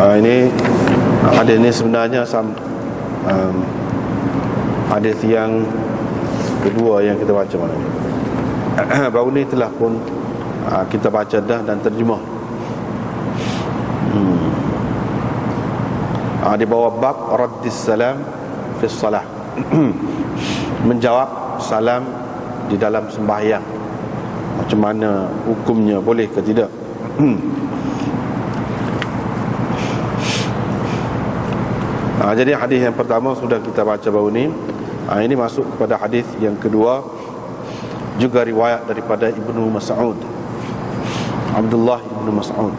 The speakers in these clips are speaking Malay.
Ini hadis ini sebenarnya hadis yang kedua yang kita baca malam ini. Baru ni telah pun kita baca dah dan terjemah. Di bawah bab raddis salam fi salah. Menjawab salam di dalam sembahyang. Macam mana hukumnya, boleh ke tidak? Jadi hadis yang pertama sudah kita baca baru ni. Ini masuk kepada hadis yang kedua, juga riwayat daripada Ibnu Mas'ud, Abdullah Ibnu Mas'ud.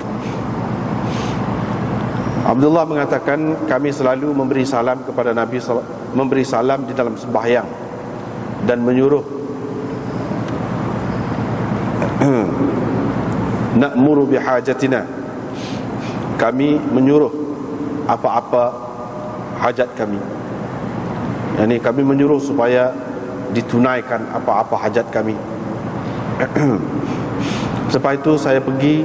Abdullah mengatakan, kami selalu memberi salam kepada Nabi, memberi salam di dalam sembahyang dan menyuruh na'muru bihajatina, kami menyuruh apa-apa hajat kami. Yani kami menyuruh supaya ditunaikan apa-apa hajat kami. Selepas itu saya pergi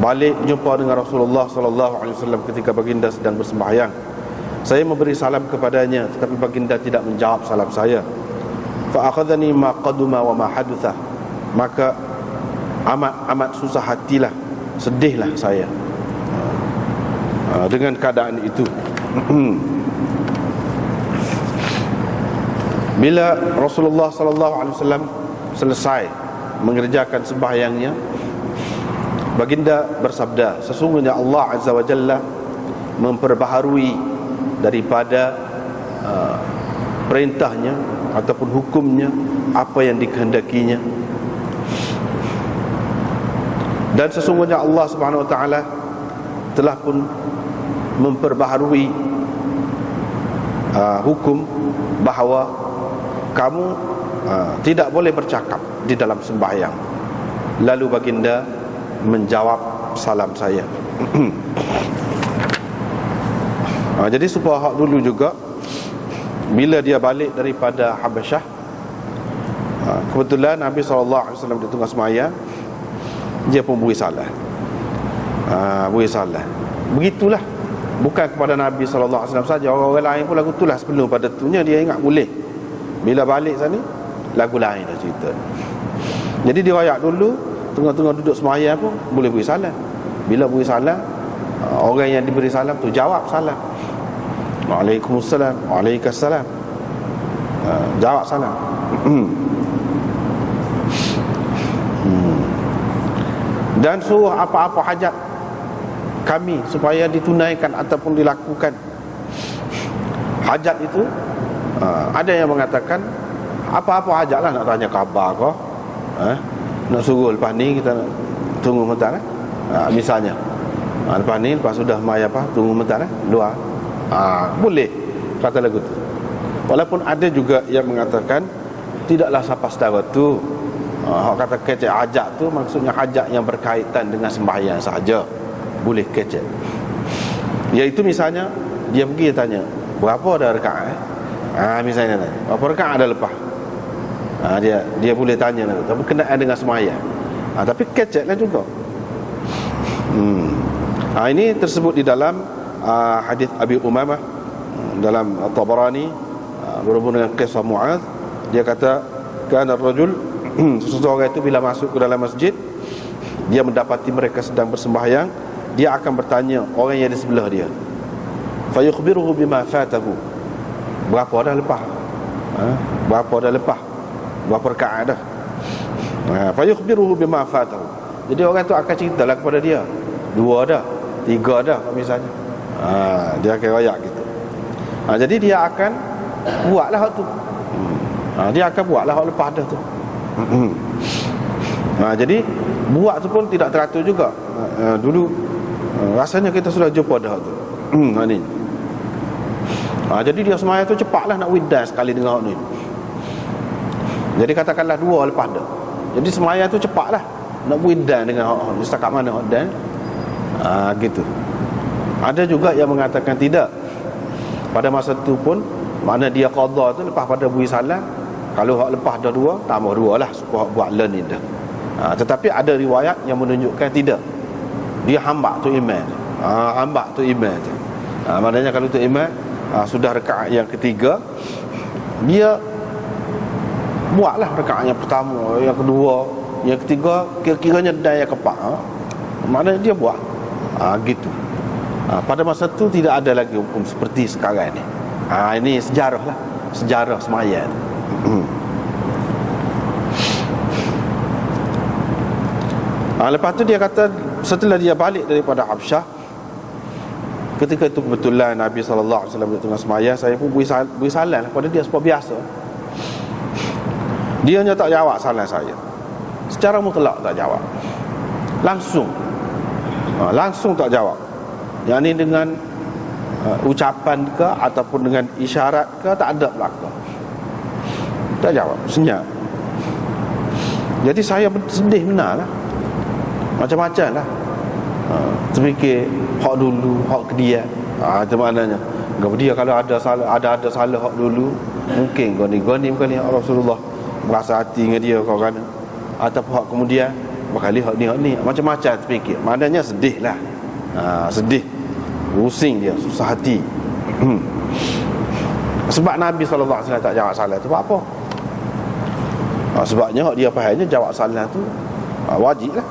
balik jumpa dengan Rasulullah sallallahu alaihi wasallam ketika baginda sedang bersembahyang. Saya memberi salam kepadanya, tetapi baginda tidak menjawab salam saya. Fa akhadhani ma qaduma wa ma hadatha. Maka amat susah hatilah, sedihlah saya dengan keadaan itu. Bila Rasulullah sallallahu alaihi wasallam selesai mengerjakan sembahyangnya, baginda bersabda, sesungguhnya Allah azza wa jalla memperbaharui daripada perintahnya ataupun hukumnya apa yang dikehendakinya. Dan sesungguhnya Allah Subhanahu wa taala telah pun memperbaharui hukum bahawa kamu tidak boleh bercakap di dalam sembahyang. Lalu baginda menjawab salam saya. Jadi supaya hak dulu juga, bila dia balik daripada Habasyah, kebetulan Nabi SAW di tengah sembahyang, dia pun beri salam. Beri salam. Begitulah. Bukan kepada Nabi SAW saja, orang-orang lain pun lagu itulah sebelum pada tunya dia ingat boleh. Bila balik sana, lagu lain dah cerita. Jadi diriwayat dulu, tengah-tengah duduk semayang pun boleh beri salam. Bila beri salam, orang yang diberi salam tu jawab salam. Waalaikumsalam, waalaikumsalam. Jawab salam. Dan suruh apa-apa hajat kami supaya ditunaikan ataupun dilakukan. Hajat itu ada yang mengatakan apa-apa hajatlah, nak tanya khabar kau, nak suruh lepas ni kita tunggu bentar, misalnya lepas ni, lepas sudah mai apa, tunggu bentar luar, boleh kata lagu tu. Walaupun ada juga yang mengatakan tidaklah sampai setara tu. Kata kecek hajat tu maksudnya hajat yang berkaitan dengan sembahyang sahaja, boleh kecek. Iaitu misalnya dia pergi tanya, berapa dah rakaat? Misalnya tanya, berapa rakaat ada lepas? Dia boleh tanya lah, tapi berkenaan dengan sembahyang. Tapi keceklah juga. Ini tersebut di dalam hadis Abi Umamah dalam Tabarani berhubung dengan kisah Mu'adz. Dia kata, kana ar-rajul, seseorang itu bila masuk ke dalam masjid, dia mendapati mereka sedang bersembahyang, dia akan bertanya orang yang di sebelah dia, fa yukhbiruhu bima fatahu, berapa dah lepas, berapa dah lepas, berapa rakaat dah, fa yukhbiruhu bima fatahu. Jadi orang tu akan ceritalah kepada dia, 2 dah, 3 dah misalnya. Dia akan royak gitu. Jadi dia akan buatlah hak tu. Dia akan buatlah hak lepas dah tu. Jadi buat tu pun tidak teratur juga. Dulu rasanya kita sudah jumpa dah tu. Ni. Jadi dia semaya tu cepatlah nak widan sekali dengan hak ni. Jadi katakanlah 2 lepas dah. Jadi semaya tu cepatlah nak widan dengan hak ni. Setakat mana hak dan gitu. Ada juga yang mengatakan tidak. Pada masa tu pun makna dia qada tu lepas pada beri salam, kalau hak lepas dah 2, tambah 2 lah supaya buat learn ni dah. Tetapi ada riwayat yang menunjukkan tidak. Dia hamba tu imam. ambak tu imam tu. Maknanya kalau tu imam sudah rakaat yang ketiga, dia buatlah rakaat yang pertama, yang kedua, yang ketiga, kira-kiranya daya kepak. Maknanya dia buat gitu. Pada masa tu tidak ada lagi hukum seperti sekarang ni. Ini sejarah lah, sejarah semaya. Lepas tu dia kata, setelah dia balik daripada Habsyah, ketika itu kebetulan Nabi SAW di tengah semaya, saya pun beri salam kepada dia seperti biasa. Dia hanya tak jawab salam saya, secara mutlak tak jawab, langsung tak jawab. Yang ni dengan ucapan ke ataupun dengan isyarat ke, tak ada belakang, tak jawab, senyap. Jadi saya sedih benar lah, macam-macam lah. Terfikir hak dulu, hak kedia. Itu maknanya dia kalau ada salah hak dulu, mungkin goni kali Rasulullah berasa hati dengan dia kau kan, ataupun hak kemudian berkali hak ni macam-macam terfikir. Maknanya sedih lah. Sedih, pusing dia, susah hati. Sebab Nabi SAW tak jawab salah tu apa? Sebabnya hak dia fahamnya jawab salah tu wajib lah.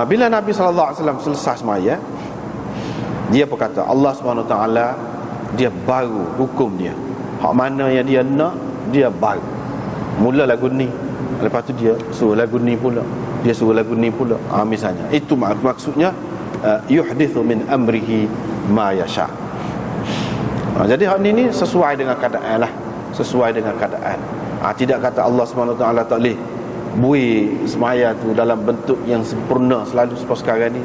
Bila Nabi SAW selesai semaya, dia berkata, Allah SWT dia baru hukum dia. Hak mana yang dia nak, dia baru. Mula lagu ni, lepas tu dia suruh lagu ni pula, dia suruh lagu ni pula. Misalnya itu maksudnya yuhdithu min amrihi ma yasha. Jadi hak ni sesuai dengan keadaan lah, sesuai dengan keadaan. Tidak kata Allah SWT tak boleh bui semaya tu dalam bentuk yang sempurna selalu seperti sekarang ni.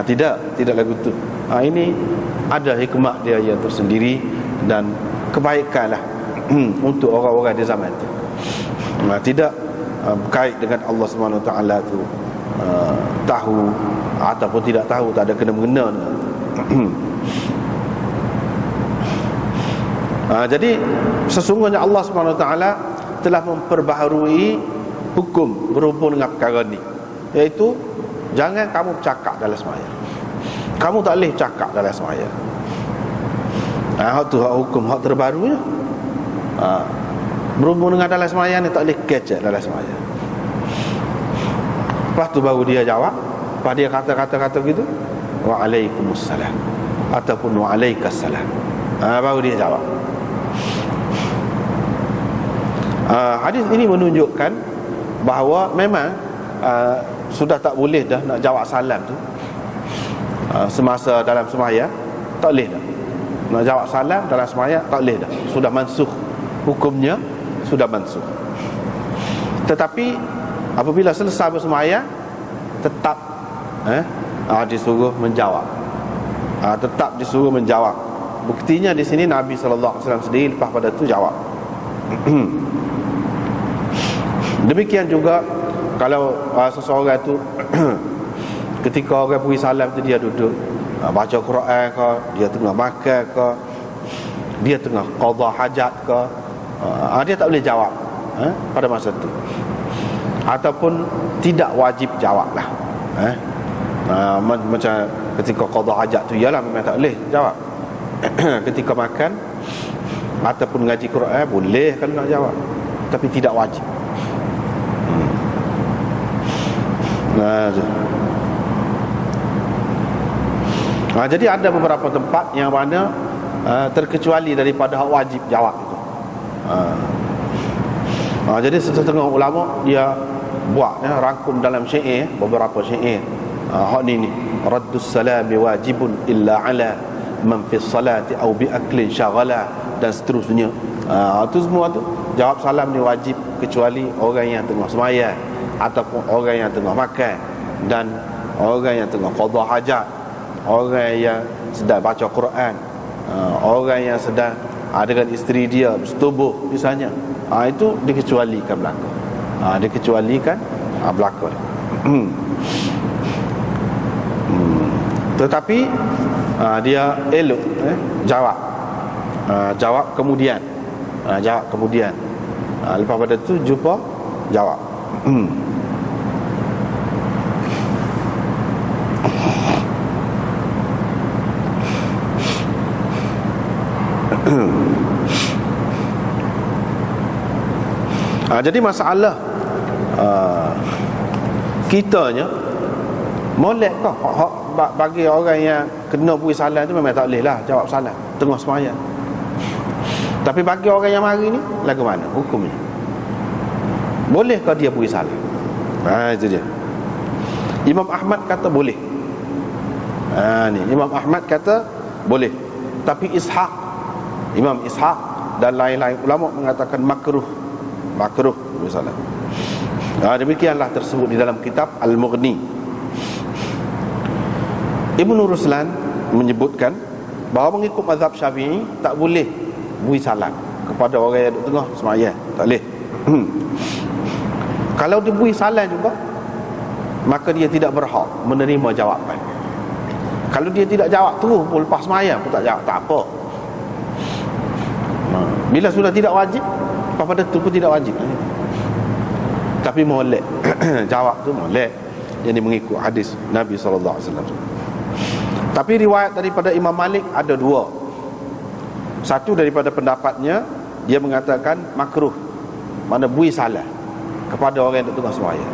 Tidak lagu tu. Ini ada hikmah dia yang tersendiri dan kebaikan lah untuk orang-orang di zaman tu. Tidak berkait dengan Allah SWT tu tahu ataupun tidak tahu, tak ada kena-mengena dengan jadi sesungguhnya Allah SWT telah memperbaharui hukum berhubung dengan perkara ni, iaitu jangan kamu bercakap dalam semaya. Kamu tak boleh cakap dalam semaya. Hak tu hak hukum, hak terbarunya. Berhubung dengan dalam semaya ni tak boleh kecek dalam semaya. Lepas tu baru dia jawab. Lepas dia kata gitu, waalaikumsalam ataupun waalaikumsalam. Baru dia jawab. Hadis ini menunjukkan bahawa memang sudah tak boleh dah nak jawab salam tu semasa dalam semaya, tak boleh dah nak jawab salam dalam semaya, tak boleh dah, sudah mansukh, hukumnya sudah mansukh. Tetapi apabila selesai bersemaya, tetap disuruh menjawab, tetap disuruh menjawab. Buktinya di sini Nabi SAW sendiri lepas pada tu jawab. Demikian juga kalau seseorang tu ketika orang beri salam tu dia duduk baca Quran ke, dia tengah makan ke, dia tengah qada hajat ke, dia tak boleh jawab pada masa tu, ataupun tidak wajib jawab lah. Macam ketika qada hajat tu, ialah memang tak boleh jawab. Ketika makan ataupun ngaji Quran boleh kalau nak jawab, tapi tidak wajib. Jadi ada beberapa tempat yang mana terkecuali daripada hak wajib jawab itu. Jadi setengah ulama dia buat rangkum dalam syair, beberapa syair. Hak ni raddus salami wajibun illa ala man fi salati au bi aklin syaghala, dan seterusnya. Itu semua tu jawab salam ni wajib kecuali orang yang tengah sembahyang ataupun orang yang tengah makan, dan orang yang tengah qada hajat, orang yang sedang baca Quran, orang yang sedang dengan isteri dia bersetubuh misalnya. Itu dikecualikan belaka. Dikecualikan belaka. Tetapi dia elok jawab. Jawab kemudian. Jawab kemudian. Lepas pada tu jumpa jawab. Jadi masalah kitanya molek kau bagi orang yang kena beri salam tu memang tak boleh lah jawab salam tengah sembahyang. Tapi bagi orang yang mari ni lagu mana hukumnya? Bolehkah dia beri salam? Itu dia. Imam Ahmad kata boleh. Ni Imam Ahmad kata boleh. Tapi Imam Ishaq dan lain-lain ulama mengatakan makruh beri salam. Demikianlah tersebut di dalam kitab Al-Mughni. Ibnu Ruslan menyebutkan bahawa mengikut mazhab Syafi'i tak boleh beri salam kepada orang yang duduk tengah sembahyang, tak boleh. Kalau diberi salam juga, maka dia tidak berhak menerima jawapan. Kalau dia tidak jawab terus pun lepas sembahyang pun tak jawab, tak apa. Bila sudah tidak wajib, pada itu pun tidak wajib. Tapi molek jawab tu molek, jadi mengikut hadis Nabi sallallahu alaihi wasallam. Tapi riwayat daripada Imam Malik ada dua. Satu daripada pendapatnya, dia mengatakan makruh, mana beri salam kepada orang yang duduk tengah sembahyang.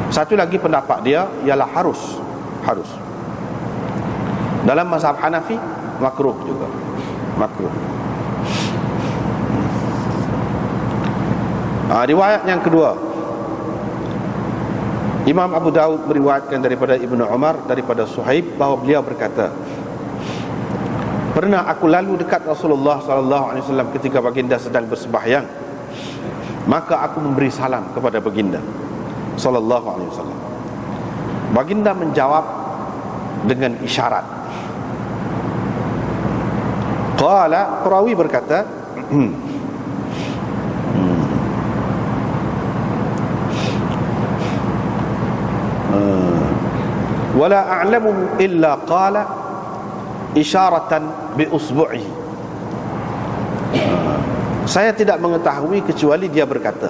Satu lagi pendapat dia ialah harus. Dalam mazhab Hanafi makruh juga, makruh. Riwayat yang kedua, Imam Abu Daud meriwayatkan daripada Ibnu Umar daripada Suhaib bahawa beliau berkata, pernah aku lalu dekat Rasulullah sallallahu alaihi wasallam ketika baginda sedang bersembahyang, maka aku memberi salam kepada baginda sallallahu alaihi wasallam. Baginda menjawab dengan isyarat. Qala, perawi berkata, wala a'lamuhu illa qala isyaratan bi usbu'ihi. Saya tidak mengetahui kecuali dia berkata.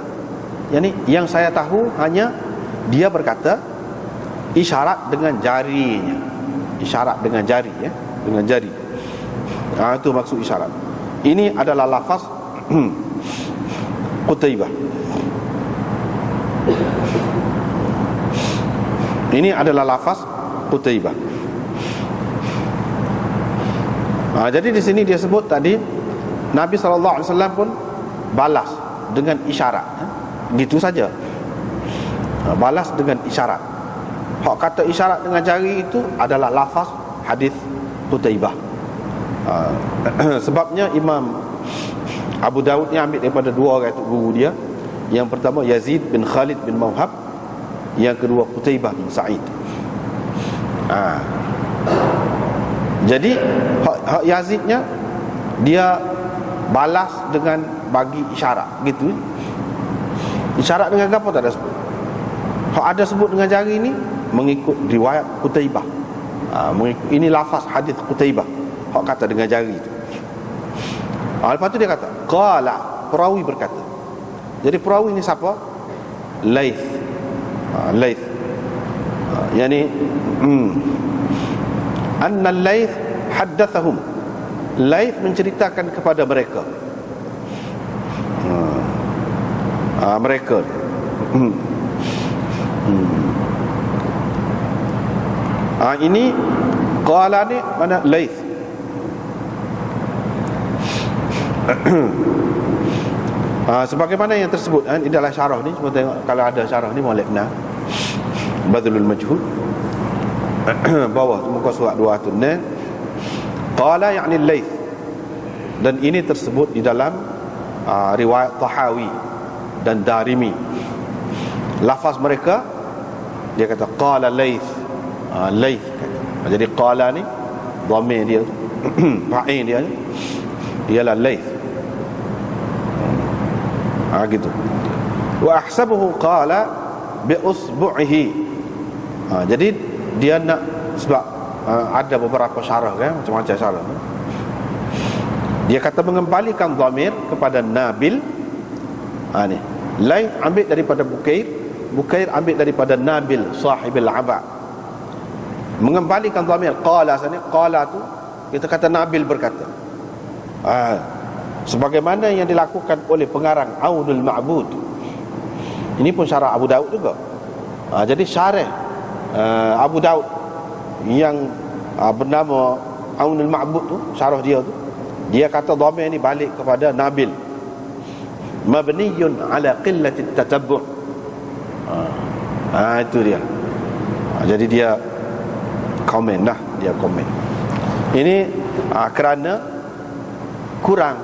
Yang saya tahu hanya dia berkata isyarat dengan jarinya. Isyarat dengan jari, ya, dengan jari. Itu maksud isyarat. Ini adalah lafaz Qutaibah. Ini adalah lafaz Qutaibah. Jadi di sini dia sebut tadi Nabi SAW pun balas dengan isyarat, gitu saja. Balas dengan isyarat. Hak kata isyarat dengan jari itu adalah lafaz hadis Qutaibah. Sebabnya Imam Abu Daud ni ambil daripada dua orang itu guru dia. Yang pertama Yazid bin Khalid bin Mawhab, yang kedua Qutaibah bin Sa'id. Jadi hak Yazidnya dia balas dengan bagi isyarat, gitu. Isyarat dengan apa tak ada sebut. Hak ada sebut dengan jari ni mengikut riwayat Qutaibah. Ini lafaz hadis Qutaibah, hak kata dengan jari itu. Lepas tu dia kata qala, perawi berkata. Jadi perawi ni siapa? Laith. Laith. Anna Laith haddathahum. Laith menceritakan kepada mereka. Mereka. Ini qala ni mana Laith. Sebagaimana yang tersebut ini adalah syarah ni. Cuma tengok kalau ada syarah ni molek benar. Badlul Majhud bawah muka surat 206. Qala ya'ni Laith. Dan ini tersebut di dalam riwayat Tahawi dan Darimi. Lafaz mereka dia kata qala Laith. Laith. Jadi qala ni dhamir dia fa'il dia ialah Laith. Gitu. Wa ahsabuhu qala bi usbu'ihi. Jadi dia nak, sebab ada beberapa syarah kan, macam-macam syarah. Dia kata mengembalikan dhamir kepada Nabil. Ni Laith ambil daripada Bukair, Bukair ambil daripada Nabil sahibil Aba. Mengembalikan dhamir qala sana, qala tu kita kata Nabil berkata. Sebagaimana yang dilakukan oleh pengarang Aunul Ma'bud. Ini pun syarah Abu Daud juga. Jadi syarah Abu Daud yang bernama Aunul Ma'bud tu, syarah dia tu, dia kata dhamir ni balik kepada Nabil, mabniyun ala qillati tatabbu'. Itu dia. Jadi dia komen dah, dia komen. Ini kerana kurang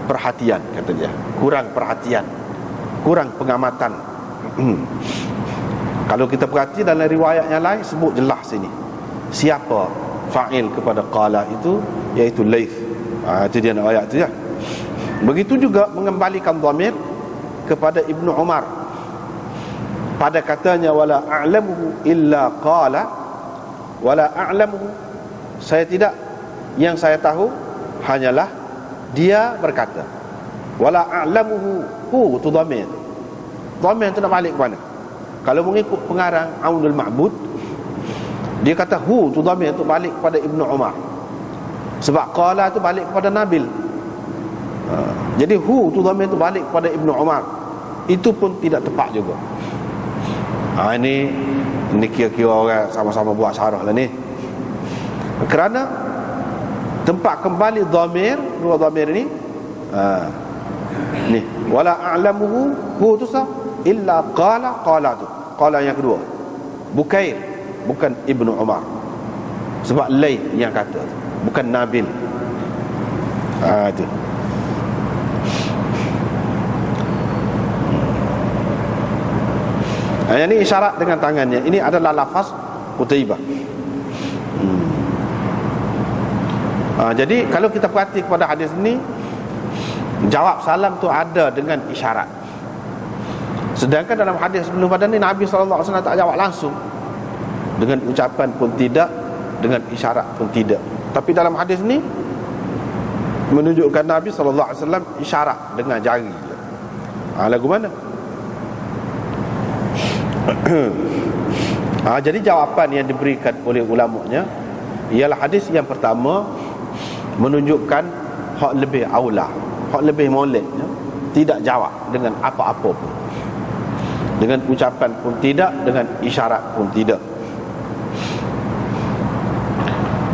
perhatian, kata dia. Kurang perhatian, kurang pengamatan. Kalau kita perhati dalam riwayat yang lain sebut jelas sini siapa fa'il kepada qala itu, iaitu Laith. Itu dia nak ayat tu ya. Begitu juga mengembalikan dhamir kepada Ibnu Umar pada katanya wala a'lamuhu illa qala, wala a'lamuhu, saya tidak, yang saya tahu hanyalah dia berkata. Wala a'lamuhu, hu tu dhamir. Dhamir tu nak balik ke mana? Kalau mengikut pengarang Aunul Ma'bud, dia kata hu tu dhamir tu balik kepada Ibnu Umar, sebab qala tu balik kepada Nabil. Jadi hu tu dhamir tu balik kepada Ibnu Umar, itu pun tidak tepat juga. Ini kira-kira orang sama-sama buat syarah lah ni. Kerana tempat kembali dhamir, dua dhamir ni, ni wala a'lamuhu, hu tu sah, illa qala, qala tu, qala yang kedua, Bukair, bukan Ibnu Umar, sebab Laith yang kata tu, bukan Nabil. Itu. Yang ini isyarat dengan tangannya. Ini adalah lafaz Qutaibah. Jadi kalau kita perhati kepada hadis ini, jawab salam tu ada dengan isyarat. Sedangkan dalam hadis sebelum pada ni Nabi SAW tak jawab langsung, dengan ucapan pun tidak, dengan isyarat pun tidak. Tapi dalam hadis ni menunjukkan Nabi SAW isyarat dengan jari. Lagu mana? Jadi jawapan yang diberikan oleh ulamanya ialah hadis yang pertama menunjukkan hak lebih aula, hak lebih molek, tidak jawab dengan apa-apa pun, dengan ucapan pun tidak, dengan isyarat pun tidak.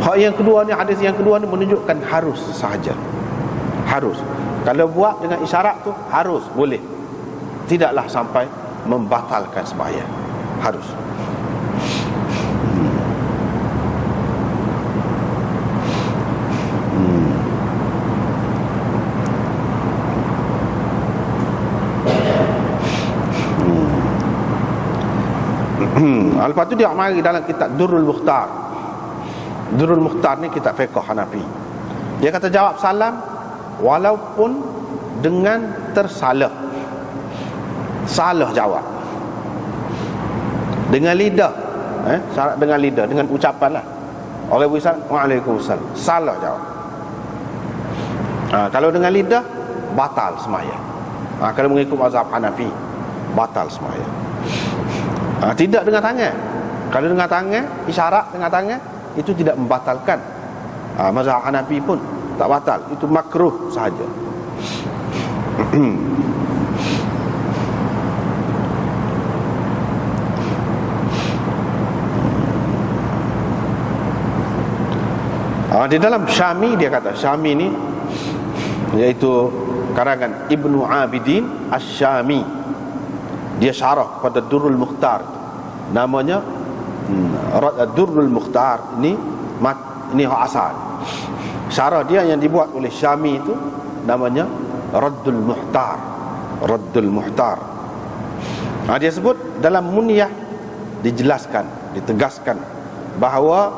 Hak yang kedua ni, hadis yang kedua ni menunjukkan harus sahaja. Harus. Kalau buat dengan isyarat tu harus, boleh, tidaklah sampai membatalkan sembahyang. Harus. Lepas tu dia mari dalam kitab Durrul Mukhtar. Durrul Mukhtar ni kitab fiqh Hanafi. Dia kata jawab salam walaupun dengan tersalah, salah jawab dengan lidah, syarat dengan lidah, dengan ucapan lah. Orang berusaha Waalaikumsalam, salah jawab. Kalau dengan lidah batal sembahyang. Kalau mengikut mazhab Hanafi batal sembahyang. Tidak dengan tangan. Kalau dengan tangan, isyarat dengan tangan, itu tidak membatalkan. Mazhab Hanafi pun tak batal, itu makruh sahaja. Di dalam Syami, dia kata Syami ni iaitu karangan Ibnu Abidin Asy-Syami. Dia syarah pada Durrul Mukhtar, namanya Durrul Mukhtar. Ini hak asal. Syarah dia yang dibuat oleh Syami itu namanya Raddul Muhtar. Raddul Muhtar. Dia sebut dalam Munyah dijelaskan, ditegaskan bahawa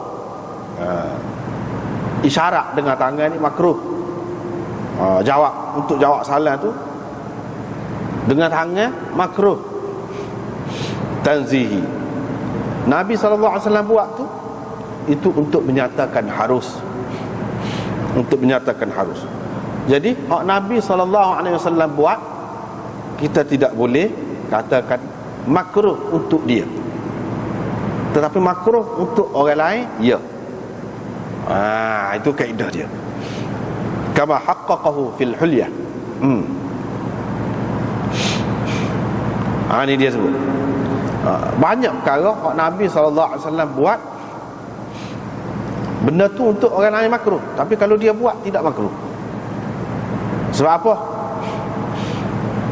isyarat dengan tangan ni makruh. Untuk jawab salam tu dengan tangan makruh. Tanzihi. Nabi SAW buat tu itu untuk menyatakan harus. Untuk menyatakan harus. Jadi hak Nabi SAW buat, kita tidak boleh katakan makruh untuk dia, tetapi makruh untuk orang lain, ya. Itu kaedah dia. kama haqqaqahu fil hulyah. Ini dia sebut. Banyak perkara Nabi SAW buat, benda tu untuk orang lain makruh, tapi kalau dia buat tidak makruh. Sebab apa?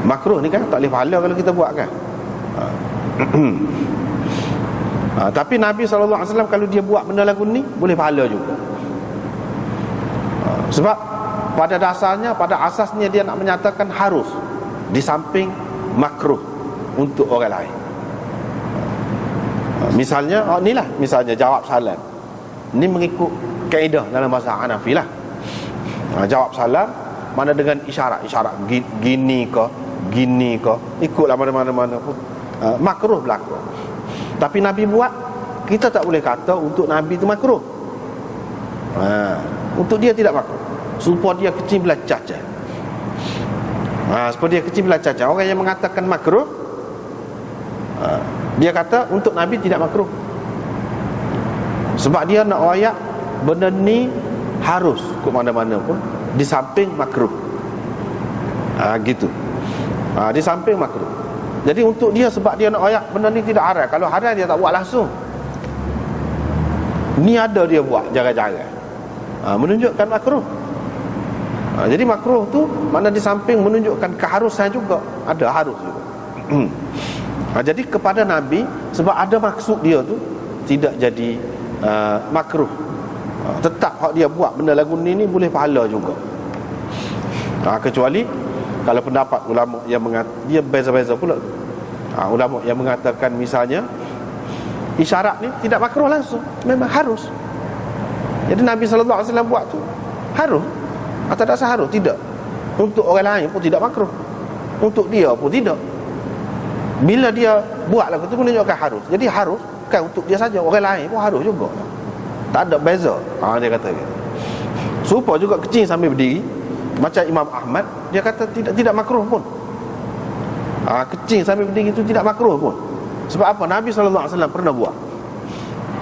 Makruh ni kan tak boleh pahala kalau kita buat kan. Tapi Nabi SAW kalau dia buat benda lagu ni boleh pahala juga. Sebab pada dasarnya, pada asasnya dia nak menyatakan harus, di samping makruh untuk orang lain. Misalnya, inilah misalnya jawab salam. Ini mengikut kaedah dalam bahasa Hanafi lah. Jawab salam mana dengan isyarat gini ke, ikutlah mana-mana pun makruh berlaku. Tapi Nabi buat, kita tak boleh kata untuk Nabi itu makruh. Untuk dia tidak makruh, supaya dia kecil belah cacat. Supaya dia kecil belah cacat. Orang yang mengatakan makruh, dia kata untuk Nabi tidak makruh, sebab dia nak royak benda ni harus ke mana-mana pun, di samping makruh. Gitu. Di samping makruh. Jadi untuk dia, sebab dia nak royak benda ni tidak haram. Kalau haram dia tak buat langsung. Ni ada dia buat jarang-jarang, menunjukkan makruh. Jadi makruh tu mana di samping menunjukkan keharusan juga, ada harus juga. Jadi kepada Nabi, sebab ada maksud dia tu, tidak jadi makruh. Tetap hak dia buat benda lagu ni boleh pahala juga. Kecuali kalau pendapat ulama yang dia beza-beza pula. Ulama yang mengatakan misalnya isyarat ni tidak makruh langsung, memang harus. Jadi Nabi SAW buat tu harus, atau tak harus? Tidak. Untuk orang lain pun tidak makruh, untuk dia pun tidak. Bila dia buat lagu tu menunjukkan harus. Jadi harus bukan untuk dia saja, orang lain pun harus juga. Tak ada beza. Dia kata gitu. Supaya juga kecil sambil berdiri, macam Imam Ahmad, dia kata tidak makruh pun. Kecil sambil berdiri itu tidak makruh pun. Sebab apa? Nabi SAW pernah buat.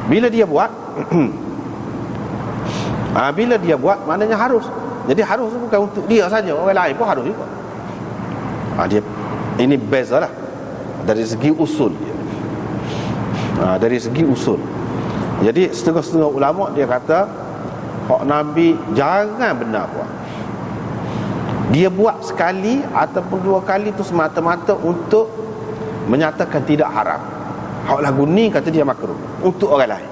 Bila dia buat bila dia buat, maknanya harus. Jadi harus bukan untuk dia saja, orang lain pun harus juga. Dia ini beza lah dari segi usul dia. Dari segi usul. Jadi setengah-setengah ulama dia kata hak Nabi jangan benar buat. Dia buat sekali ataupun dua kali tu semata-mata untuk menyatakan tidak haram. Hak lagu ni kata dia makruh untuk orang lain,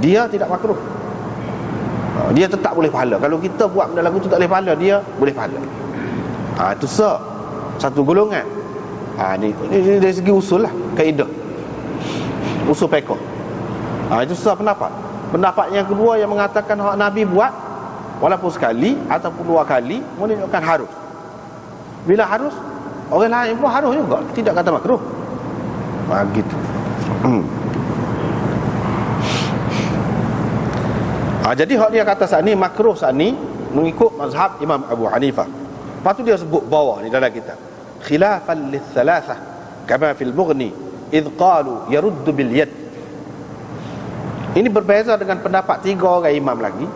dia tidak makruh. Dia tetap boleh pahala. Kalau kita buat benda lagu tu tak boleh pahala, dia boleh pahala. Itu satu golongan. Ini dari segi usul lah, kaedah usul fiqh. Itu pendapat. Pendapat yang kedua yang mengatakan hak Nabi buat walaupun sekali ataupun dua kali menunjukkan harus. Bila harus, orang lain pun harus juga, tidak kata makruh. Gitu. Jadi hak dia kata saat ni makruh, saat ni mengikut mazhab Imam Abu Hanifah. Lepas tu dia sebut bawah ni dalam kitab, khilafan lithalathah kama fil mughni idh qalu yaruddu bil yad. Ini berbeza dengan pendapat tiga orang imam lagi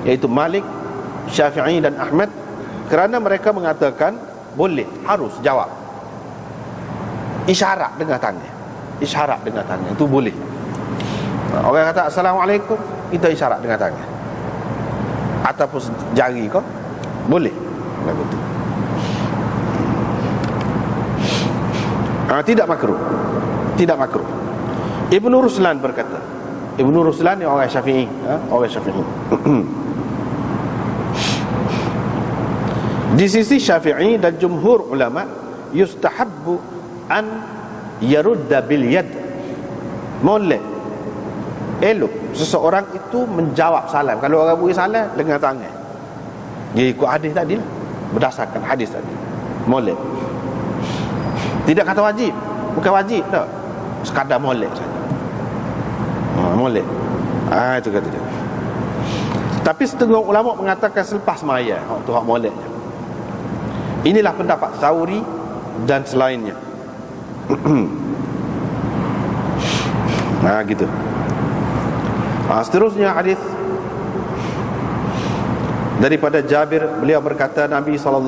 iaitu Malik, Syafi'i dan Ahmad, kerana mereka mengatakan boleh, harus jawab isyarat dengan tangan. Isyarat dengan tangan itu boleh. Orang kata Assalamualaikum, kita isyarat dengan tangan ataupun jari kau, boleh. Begitu. Tidak makruh. Tidak makruh. Ibnu Ruslan berkata, Ibnu Ruslan ni orang Syafi'i, orang Syafi'i. Di sisi Syafi'i dan jumhur ulama, yustahabbu an yarudda bil yad. Boleh, elok seseorang itu menjawab salam. Kalau orang beri salam dengan tangan, dia ikut hadis tadi lah, berdasarkan hadis tadi. Boleh. Tidak kata wajib, bukan wajib tak, sekadar molek saja. Molek. Itu kata dia. Tapi setengah ulama mengatakan selepas maya tu hak molek. Inilah pendapat Tsauri dan selainnya. Gitu. Seterusnya hadis daripada Jabir, beliau berkata Nabi SAW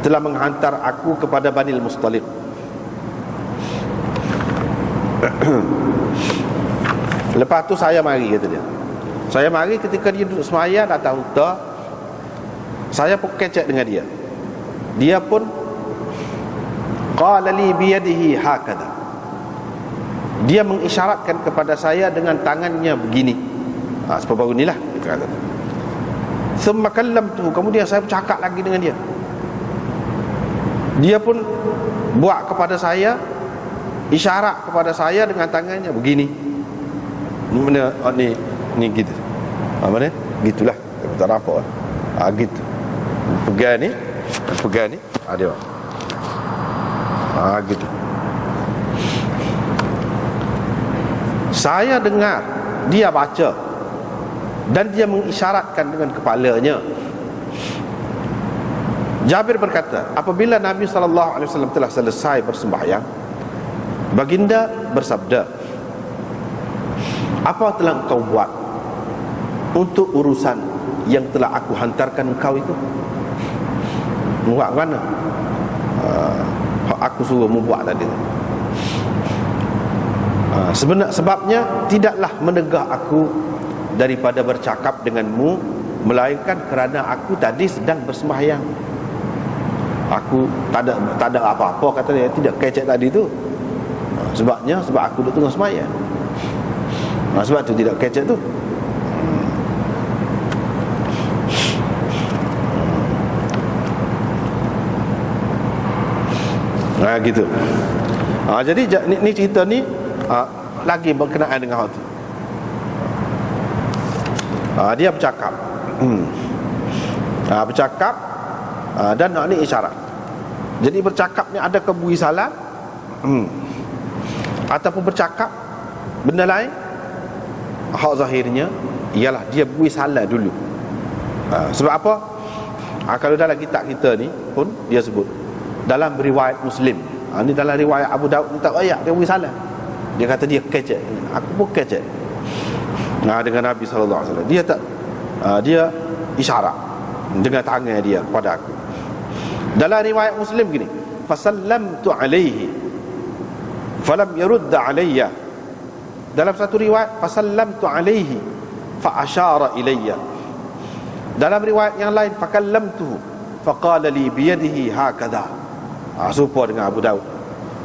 telah menghantar aku kepada Bani Mustaliq. Lepas tu saya mari, kata dia. Saya mari ketika dia duduk semaya datang unta. Saya pun kecek dengan dia. Dia pun qala li biyadihi hakadha. Dia mengisyaratkan kepada saya dengan tangannya begini. Seperti baru inilah kita kata. Thumma kallamtuhu, kemudian saya bercakap lagi dengan dia. Dia pun buat kepada saya, isyarat kepada saya dengan tangannya begini. Mana ni gitu. Mana? Gitulah. Tak nampak. Gitu. Pegang ni, dia. Gitu. Saya dengar dia baca dan dia mengisyaratkan dengan kepalanya. Jabir berkata, apabila Nabi SAW telah selesai bersembahyang, baginda bersabda, apa telah engkau buat untuk urusan yang telah aku hantarkan engkau itu? Buat mana? Aku suruh membuat tadi. Sebabnya tidaklah menegah aku daripada bercakap denganmu, melainkan kerana aku tadi sedang bersembahyang. Aku tak ada apa-apa, kata dia, tidak kecek tadi tu. Sebab aku duduk tengah sembahyang. Sebab tu tidak kecek tu. Gitu. Jadi ni cerita ni lagi berkenaan dengan hal tu. Dia bercakap. Bercakap dan ni isyarat. Jadi bercakap ni ada kebui salam ataupun bercakap benda lain. Hak zahirnya ialah dia bui salam dulu. Sebab apa? Kalau dalam kitab kita ni pun dia sebut dalam riwayat Muslim. Ni dalam riwayat Abu Daud ni tak ayat dia bui salam. Dia kata dia kecek. Aku pun kecek. Dengan Nabi SAW. Dia tak dia isyarat dengan tangan dia kepada aku. Dalam riwayat Muslim gini, fasallamtu alaihi falam yurda alayya. Dalam satu riwayat fasallamtu alaihi fa asyara ilayya. Dalam riwayat yang lain fakallamtuhu faqala li biyadihi hakadha. Serupa dengan Abu Daud.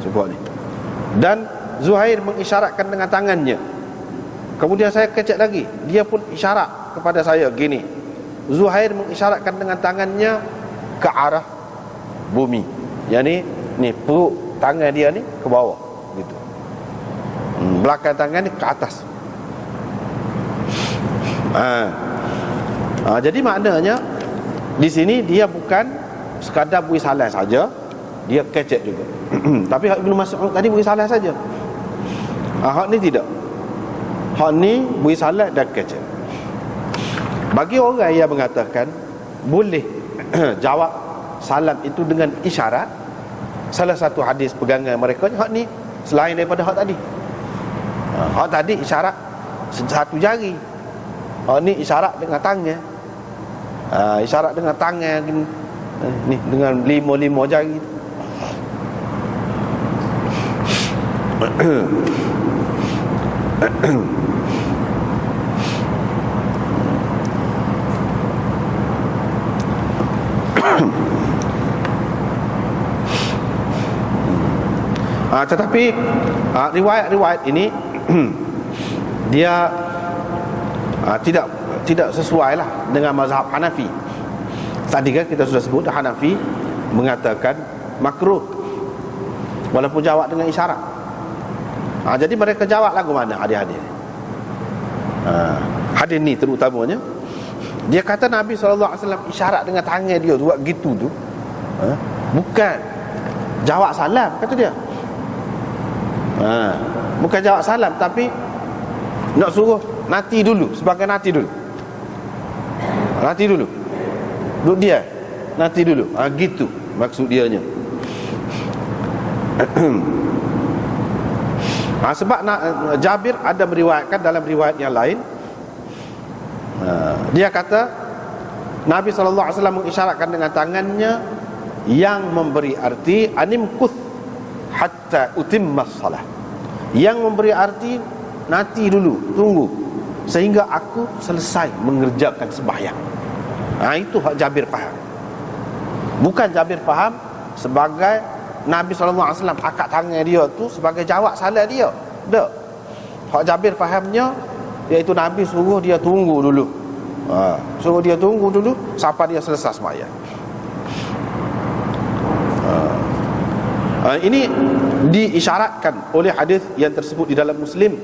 Serupa ni. Dan Zuhair mengisyaratkan dengan tangannya. Kemudian saya kecek lagi, dia pun isyarat kepada saya gini. Zuhair mengisyaratkan dengan tangannya ke arah bumi. Yang ni perut tangan dia ni ke bawah gitu. Belakang tangan ni ke atas. Jadi maknanya di sini dia bukan sekadar bui salah saja, dia kecek juga. Tapi Ibnu Mas'ud tadi bui salah saja. Hak ni tidak. Hak ni bui salah dan kecek. Bagi orang yang mengatakan boleh jawab salam itu dengan isyarat, salah satu hadis pegangan mereka hak ni selain daripada hak tadi. Hak tadi isyarat satu jari. Hak ni isyarat dengan tangan. Isyarat dengan tangan ni dengan lima jari. Tetapi riwayat-riwayat ini dia tidak sesuai lah dengan mazhab Hanafi. Tadi kan kita sudah sebut Hanafi mengatakan makruh walaupun jawab dengan isyarat. Jadi mereka jawab lagu mana hadis-hadis. Hadis ni terutamanya dia kata Nabi SAW isyarat dengan tangan dia buat gitu tu, bukan jawab salam, kata dia. Bukan jawab salam, tapi nak suruh nanti dulu, sebagai nanti dulu. Nanti dulu. Duduk dia, nanti dulu. Gitu maksud dianya. Sebab Jabir ada meriwayatkan dalam riwayat yang lain, Dia kata Nabi SAW mengisyaratkan dengan tangannya yang memberi arti animkuth hatta utimmas salah, yang memberi arti nanti dulu, tunggu sehingga aku selesai mengerjakan sembahyang. Itu hak Jabir faham. Bukan Jabir faham sebagai Nabi SAW angkat tangan dia tu sebagai jawab salat dia. Tak. Hak Jabir fahamnya iaitu Nabi suruh dia tunggu dulu. Suruh dia tunggu dulu sampai dia selesai sembahyang. Ini diisyaratkan oleh hadis yang tersebut di dalam Muslim,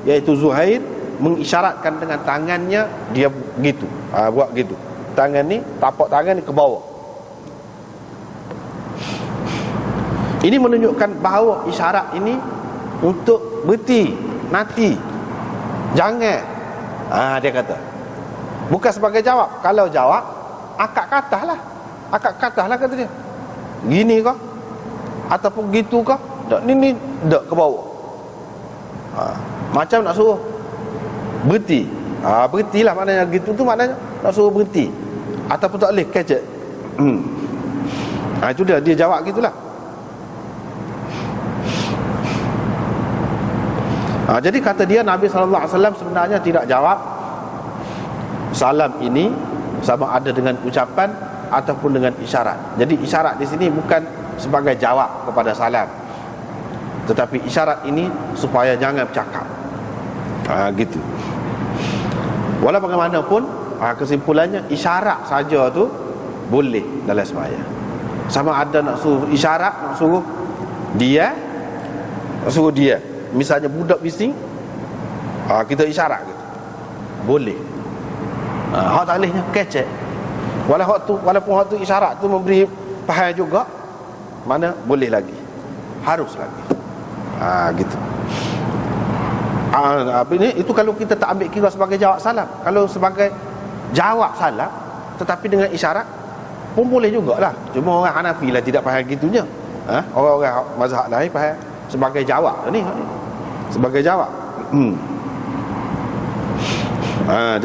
iaitu Zuhair mengisyaratkan dengan tangannya, dia begitu, buat gitu. Tangan ni, tapak tangan ni ke bawah. Ini menunjukkan bahawa isyarat ini untuk berhenti, nanti, jangan. Dia kata bukan sebagai jawab. Kalau jawab, akad katah lah. Akad katah lah kata dia. Gini kah? Ataupun gitu kah? Tak, ni tak ke bawah. Macam nak suruh berhenti. Berhentilah maknanya, gitu tu maknanya nak suruh berhenti. Ataupun tak boleh kecek. Itu dia jawab gitulah. Jadi kata dia Nabi SAW sebenarnya tidak jawab salam ini sama ada dengan ucapan ataupun dengan isyarat. Jadi isyarat di sini bukan sebagai jawab kepada salam, tetapi isyarat ini supaya jangan bercakap. Gitu. Walau bagaimanapun, kesimpulannya isyarat saja tu boleh dalam sembahyang. Sama ada nak suruh isyarat, nak suruh dia, misalnya budak bising, kita isyarat gitu, boleh. Hak tak bolehnya kecek. Walaupun hak tu isyarat tu memberi faham juga, mana boleh lagi, harus lagi. Gitu. Ini itu kalau kita tak ambil kira sebagai jawab salam. Kalau sebagai jawab salam tetapi dengan isyarat pun boleh jugalah. Cuma orang Hanafi lah tidak faham gitunya. Orang-orang mazhab lain faham sebagai jawab ni. Sebagai jawab.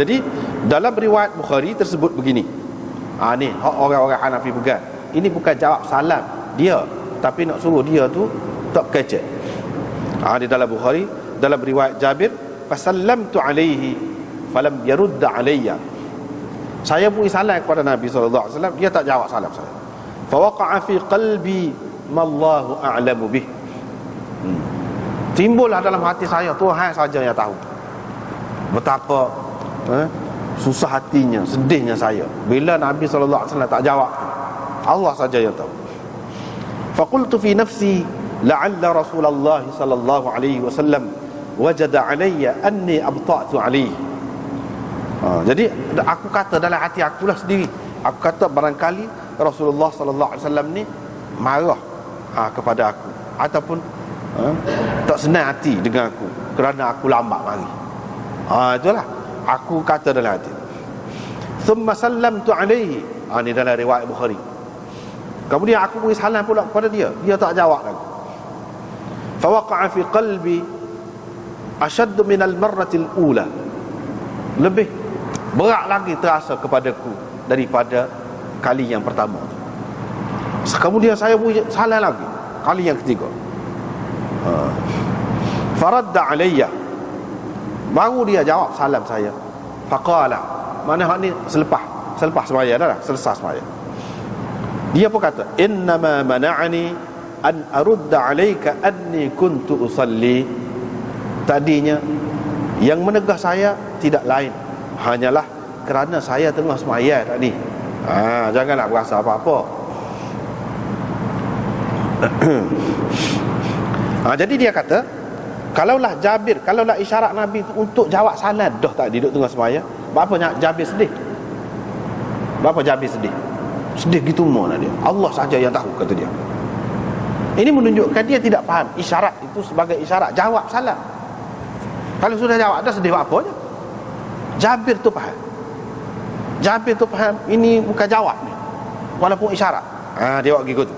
Jadi dalam riwayat Bukhari tersebut begini. Ni orang-orang Hanafi pegang. Ini bukan jawab salam dia, tapi nak suruh dia tu tak kecek. Di dalam Bukhari, dalam riwayat Jabir, fasallamtu alaihi falam yarudda alayya. Saya beri salam kepada Nabi SAW, dia tak jawab salam saya. Fawaqa'a fi qalbi mallahu a'lamu bih. Timbullah dalam hati saya, Tuhan saja yang tahu betapa susah hatinya, sedihnya saya bila Nabi SAW tak jawab. Allah saja yang tahu. Faqultu fi nafsi la'alla Rasulullah sallallahu alaihi wasallam wajada alayya anni abta'tu alaihi. Jadi aku kata dalam hati akulah sendiri, aku kata barangkali Rasulullah sallallahu alaihi wasallam ni marah kepada aku, ataupun tak senang hati dengan aku kerana aku lambat mari. Itulah aku kata dalam hati. Thumma sallamtu alaihi. Ini dalam riwayat Bukhari. Kemudian aku beri salam pula kepada dia, dia tak jawab lagi. Fawaqa'a fi qalbi ashadd min al-marrati al-ula. Lebih berat lagi terasa kepadaku daripada kali yang pertama. Kemudian saya beri salam lagi kali yang ketiga. Faradda alayya. Baru dia jawab salam saya. Faqala, mana hak ni selepas sembahyang dah, selesai sembahyang. Dia pun kata, innama mana'ani an arudda alayka anni kuntu usalli. Tadinya yang menegah saya tidak lain, hanyalah kerana saya tengah sembahyang tadi. Janganlah berasa apa-apa. Jadi dia kata, kalaulah isyarat Nabi untuk jawab salam dah tadi duduk tengah sembahyang, berapa Jabir sedih? Berapa Jabir sedih? Sedih gitu mana dia? Allah saja yang tahu, kata dia. Ini menunjukkan dia tidak faham isyarat itu sebagai isyarat jawab salam. Kalau sudah jawab dah, sedih apa je? Jabir tu faham. Jabir tu faham ini bukan jawab ni, walaupun isyarat. Dia buat gitu.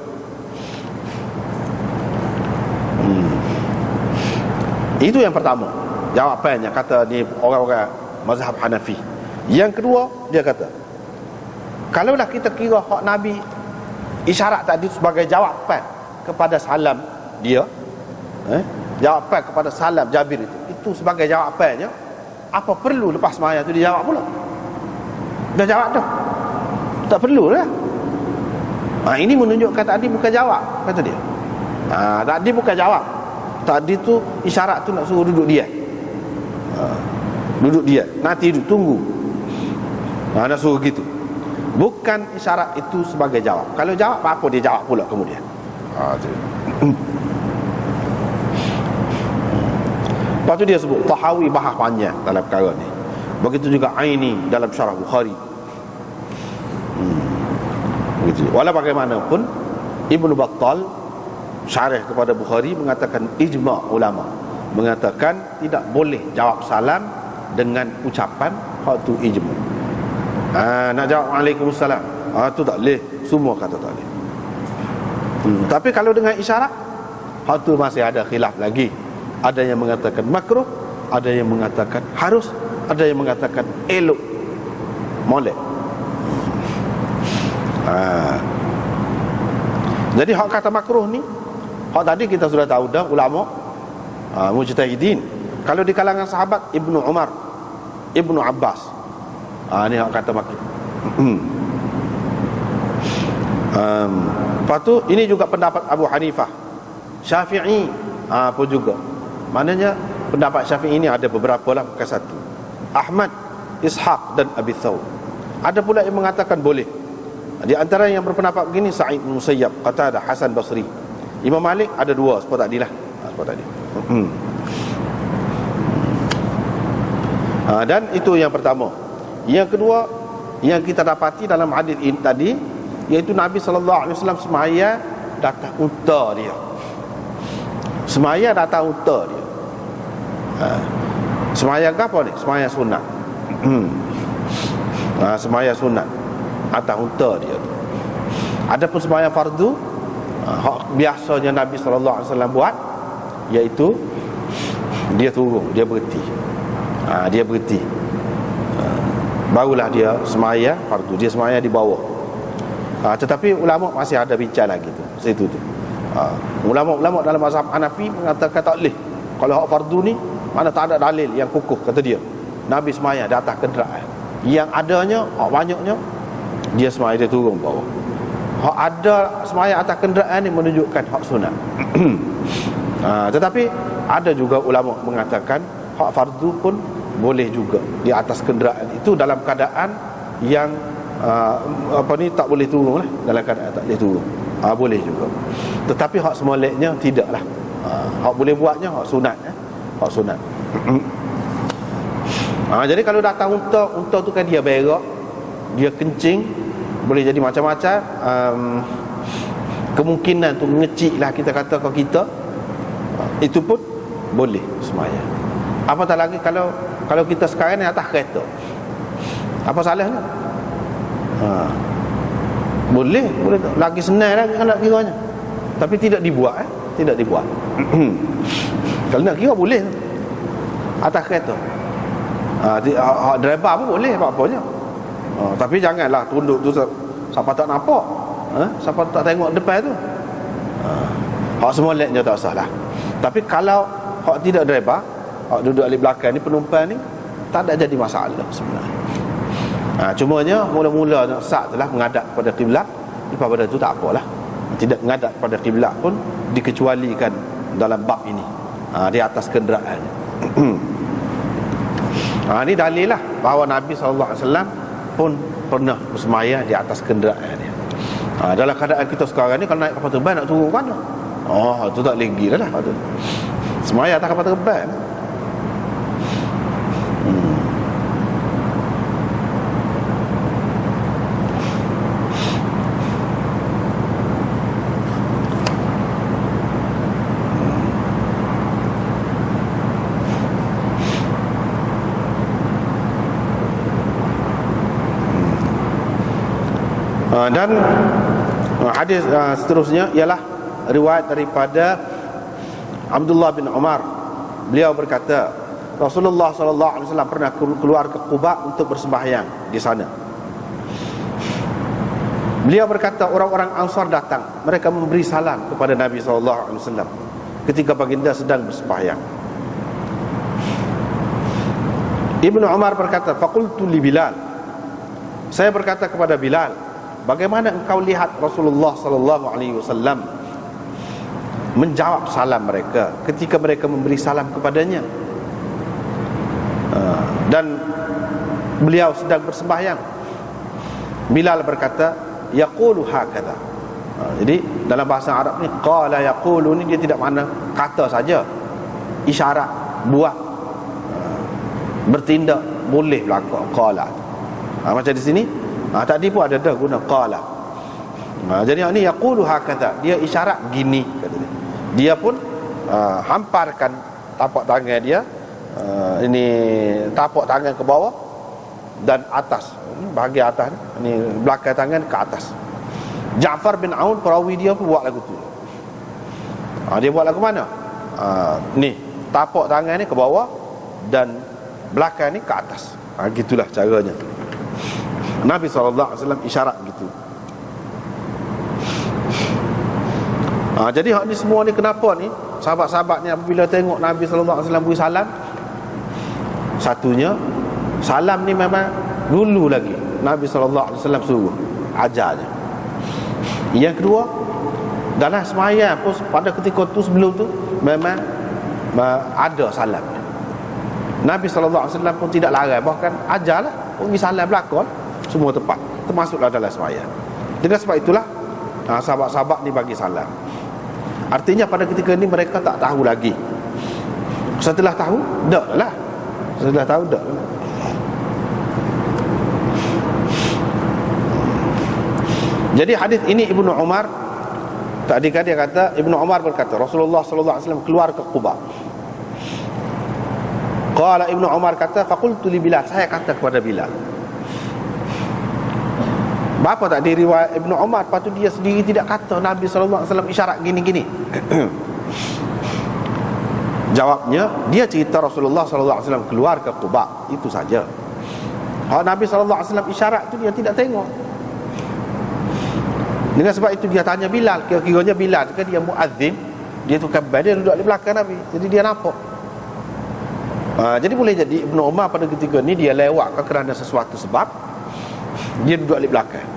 Itu yang pertama, jawapannya kata ni orang-orang mazhab Hanafi. Yang kedua, dia kata, kalaulah kita kira hak Nabi isyarat tadi sebagai jawapan kepada salam dia, jawapan kepada salam Jabir itu sebagai jawapannya, apa perlu lepas sembahyang tu dia jawab pula? Dah jawab dah, tak perlu lah. Ini menunjukkan tadi bukan jawab, kata dia. Tadi bukan jawab, tadi tu isyarat tu nak suruh duduk diam. Duduk diam, nanti tunggu. Nak suruh gitu. Bukan isyarat itu sebagai jawab. Kalau jawab, apa dia jawab pula kemudian. Lepas tu dia sebut Tahawi bahas panjang dalam perkara ni. Begitu juga Aini dalam syarah Bukhari. Begitu. Walau bagaimanapun, Ibnu Battal syarah kepada Bukhari mengatakan ijma' ulama, mengatakan tidak boleh jawab salam dengan ucapan hak tu ijma'. Nak jawab Waalaikumsalam, tu tak boleh. Semua kata tak boleh. Tapi kalau dengan isyarat, hak tu masih ada khilaf lagi. Ada yang mengatakan makruh, ada yang mengatakan harus, ada yang mengatakan elok, molek. Jadi hak kata makruh ni, hak tadi kita sudah tahu dah, ulama mujtahidin. Kalau di kalangan sahabat, Ibnu Umar, Ibnu Abbas, ni hak kata makruh. Lepas tu ini juga pendapat Abu Hanifah, Syafi'i pun juga. Maknanya pendapat Syafi'i ini ada beberapa lah, bukan satu. Ahmad, Ishaq dan Abi Thawr. Ada pula yang mengatakan boleh. Di antara yang berpendapat begini, Sa'id bin Musayyab, Qatadah, Hasan Basri. Imam Malik ada dua, seperti tadi lah. Seperti tadi. Dan itu yang pertama. Yang kedua, yang kita dapati dalam hadis ini tadi, iaitu Nabi SAW semaya datang unta dia. Semaya datang unta dia. Semaya ke apa ni? Semaya sunat. Semaya sunat atas unta dia tu. Adapun semaya fardu, biasanya Nabi SAW buat, iaitu dia turun, dia berhenti. Dia berhenti. Barulah dia semaya fardu, dia semaya di bawah. Tetapi ulama masih ada bincang lagi tu, situ tu. Ulama-ulama dalam mazhab Hanafi mengatakan tak boleh. Kalau hak fardu ni, mana tak ada dalil yang kukuh, kata dia. Nabi semaya di atas kenderaan. Yang adanya, banyaknya, dia semaya dia turun bawah. Hak ada semaya atas kenderaan ni menunjukkan hak sunat. Tetapi ada juga ulama mengatakan hak fardu pun boleh juga di atas kenderaan itu dalam keadaan yang tak boleh turun lah. Dalam keadaan tak boleh turun, boleh juga. Tetapi hak semoleknya tidaklah. Hak boleh buatnya hak sunat, hak sunat. Jadi kalau datang unta tu kan dia berak, dia kencing, boleh jadi macam-macam. Kemungkinan tu ngecik lah, kita kata kalau kita, itu pun boleh semaya. Apatah lagi kalau kita sekarang ni atas kereta, apa salahnya? Boleh lagi senang lagi kalau nak kiranya. Tapi tidak dibuat, tidak dibuat. Kalau nak kira boleh atas kereta. Driver pun boleh, apa-apanya. Tapi janganlah tunduk tu siapa tak nampak, siapa tak tengok depan tu. Hak semoleknya tak salah. Tapi kalau hak tidak driver, hak duduk di belakang ni, penumpang ni, tak ada jadi masalah sebenarnya. Cumanya mula-mula sat telah menghadap pada kiblat. Lepas pada tu tak apalah. Tidak menghadap pada kiblat pun dikecualikan dalam bab ini, di atas kenderaan. Ini dalil lah bahawa Nabi SAW pun pernah bersemaya di atas kenderaan dia. Dalam keadaan kita sekarang ni, kalau naik kapal terbang nak turun kan, tu tak lagi dah lah. Semaya atas kapal terbang. Dan hadis seterusnya ialah riwayat daripada Abdullah bin Umar. Beliau berkata, Rasulullah SAW pernah keluar ke Quba untuk bersembahyang di sana. Beliau berkata, orang-orang Ansar datang, mereka memberi salam kepada Nabi SAW ketika baginda sedang bersembahyang. Ibnu Umar berkata, faqultu li Bilal, saya berkata kepada Bilal, bagaimana engkau lihat Rasulullah SAW menjawab salam mereka ketika mereka memberi salam kepadanya, dan beliau sedang bersembahyang? Bilal berkata, yaqulu hakadha. Jadi dalam bahasa Arab ni, qala yaqulu ni dia tidak makna kata saja, isyarat, buat, bertindak, boleh berlaku qala. Macam di sini, tadi pun ada dah guna qala. Jadi ini yaqulu hakadha, dia isyarat gini, kata dia. Dia pun hamparkan tapak tangan dia, ini tapak tangan ke bawah dan atas, bahagian atas ni, belakang tangan ke atas. Ja'far bin Aun perawi dia pun buat lagu tu. Dia buat lagu mana? Ni tapak tangan ni ke bawah dan belakang ni ke atas. Gitulah caranya. Nabi SAW isyarat gitu. Jadi hak ni semua ni kenapa ni sahabat-sahabatnya apabila tengok Nabi SAW beri salam, satunya salam ni memang dulu lagi Nabi SAW suruh ajar je. Yang kedua, dalam sembahyang pun pada ketika tu, sebelum tu memang ada salam. Nabi SAW pun tidak larang, bahkan ajarlah beri salam belakang, semua tempat, termasuklah dalam sembahyang. Dengan sebab itulah sahabat-sahabat ni bagi salam. Artinya pada ketika ni mereka tak tahu lagi. Setelah tahu, dak lah. Setelah tahu, dak lah. Jadi hadis ini Ibnu Umar, tadi kan dia kata, Ibnu Umar berkata Rasulullah SAW keluar ke Quba. Qala Ibnu Umar kata, faqultu li Bilal, saya kata kepada Bilal. Bapa tak di riwayat Ibnu Umar, lepas tu dia sendiri tidak kata Nabi SAW isyarat gini-gini. Jawabnya, dia cerita Rasulullah SAW keluar ke Quba, itu saja. Kalau Nabi SAW isyarat tu dia tidak tengok. Dengan sebab itu dia tanya Bilal, kira-kiranya Bilal kan dia muazzin, dia tukar band, dia duduk di belakang Nabi, jadi dia nampak. Jadi boleh jadi Ibnu Umar pada ketika ni dia lewat kerana sesuatu sebab, dia duduk di belakang.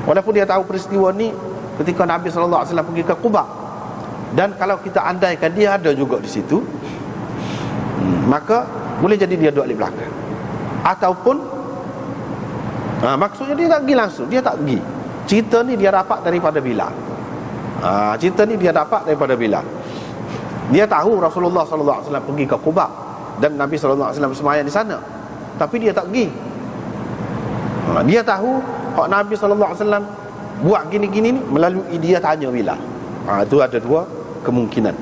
Walaupun dia tahu peristiwa ni ketika Nabi SAW pergi ke Quba, dan kalau kita andaikan dia ada juga di situ, maka boleh jadi dia duduk di belakang. Ataupun maksudnya dia tak pergi langsung, dia tak pergi. Cerita ni dia dapat daripada Bilal. Cerita ni dia dapat daripada Bilal. Dia tahu Rasulullah SAW pergi ke Quba dan Nabi SAW sembahyang di sana, tapi dia tak pergi. Dia tahu hak Nabi SAW buat gini-gini ni melalui dia tanya Bilal. Itu ada dua kemungkinan.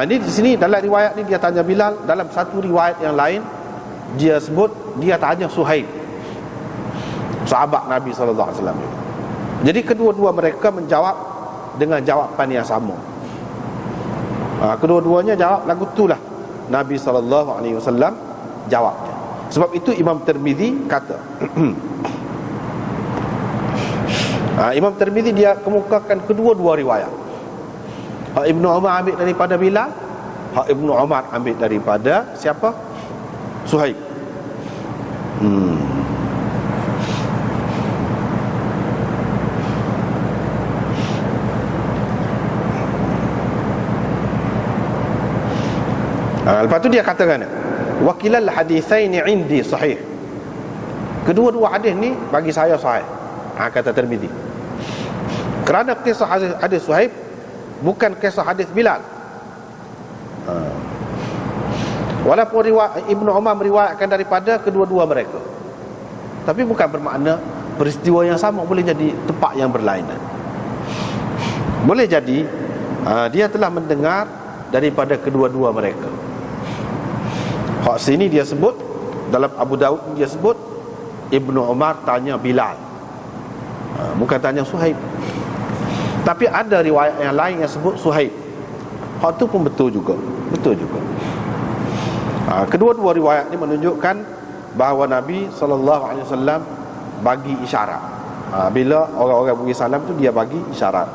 Ini di sini dalam riwayat ni dia tanya Bilal, dalam satu riwayat yang lain dia sebut dia tanya Suhaib, sahabat Nabi SAW. Jadi kedua-dua mereka menjawab dengan jawapan yang sama. Kedua-duanya jawab lagu itulah Nabi SAW jawabnya. Sebab itu Imam Tirmizi kata Imam Tirmizi dia kemukakan kedua-dua riwayat. Hak Ibnu Umar ambil daripada Bilal, hak Ibnu Umar ambil daripada siapa? Suhaib. Lepas tu dia katakan, wakilal hadithaini indi sahih. Kedua-dua hadis ni bagi saya sahih, kata Tirmizi. Kerana kisah hadis Suhaib bukan kisah hadis Bilal. Walaupun Ibnu Umar meriwayatkan daripada kedua-dua mereka, tapi bukan bermakna peristiwa yang sama boleh jadi tempat yang berlainan. Boleh jadi dia telah mendengar daripada kedua-dua mereka. Hak sini dia sebut, dalam Abu Daud dia sebut Ibnu Umar tanya Bilal, bukan tanya Suhaib. Tapi ada riwayat yang lain yang sebut Suhaib. Hak tu pun betul juga. Betul juga. Kedua-dua riwayat ini menunjukkan bahawa Nabi SAW bagi isyarat. Bila orang-orang beri salam tu dia bagi isyarat.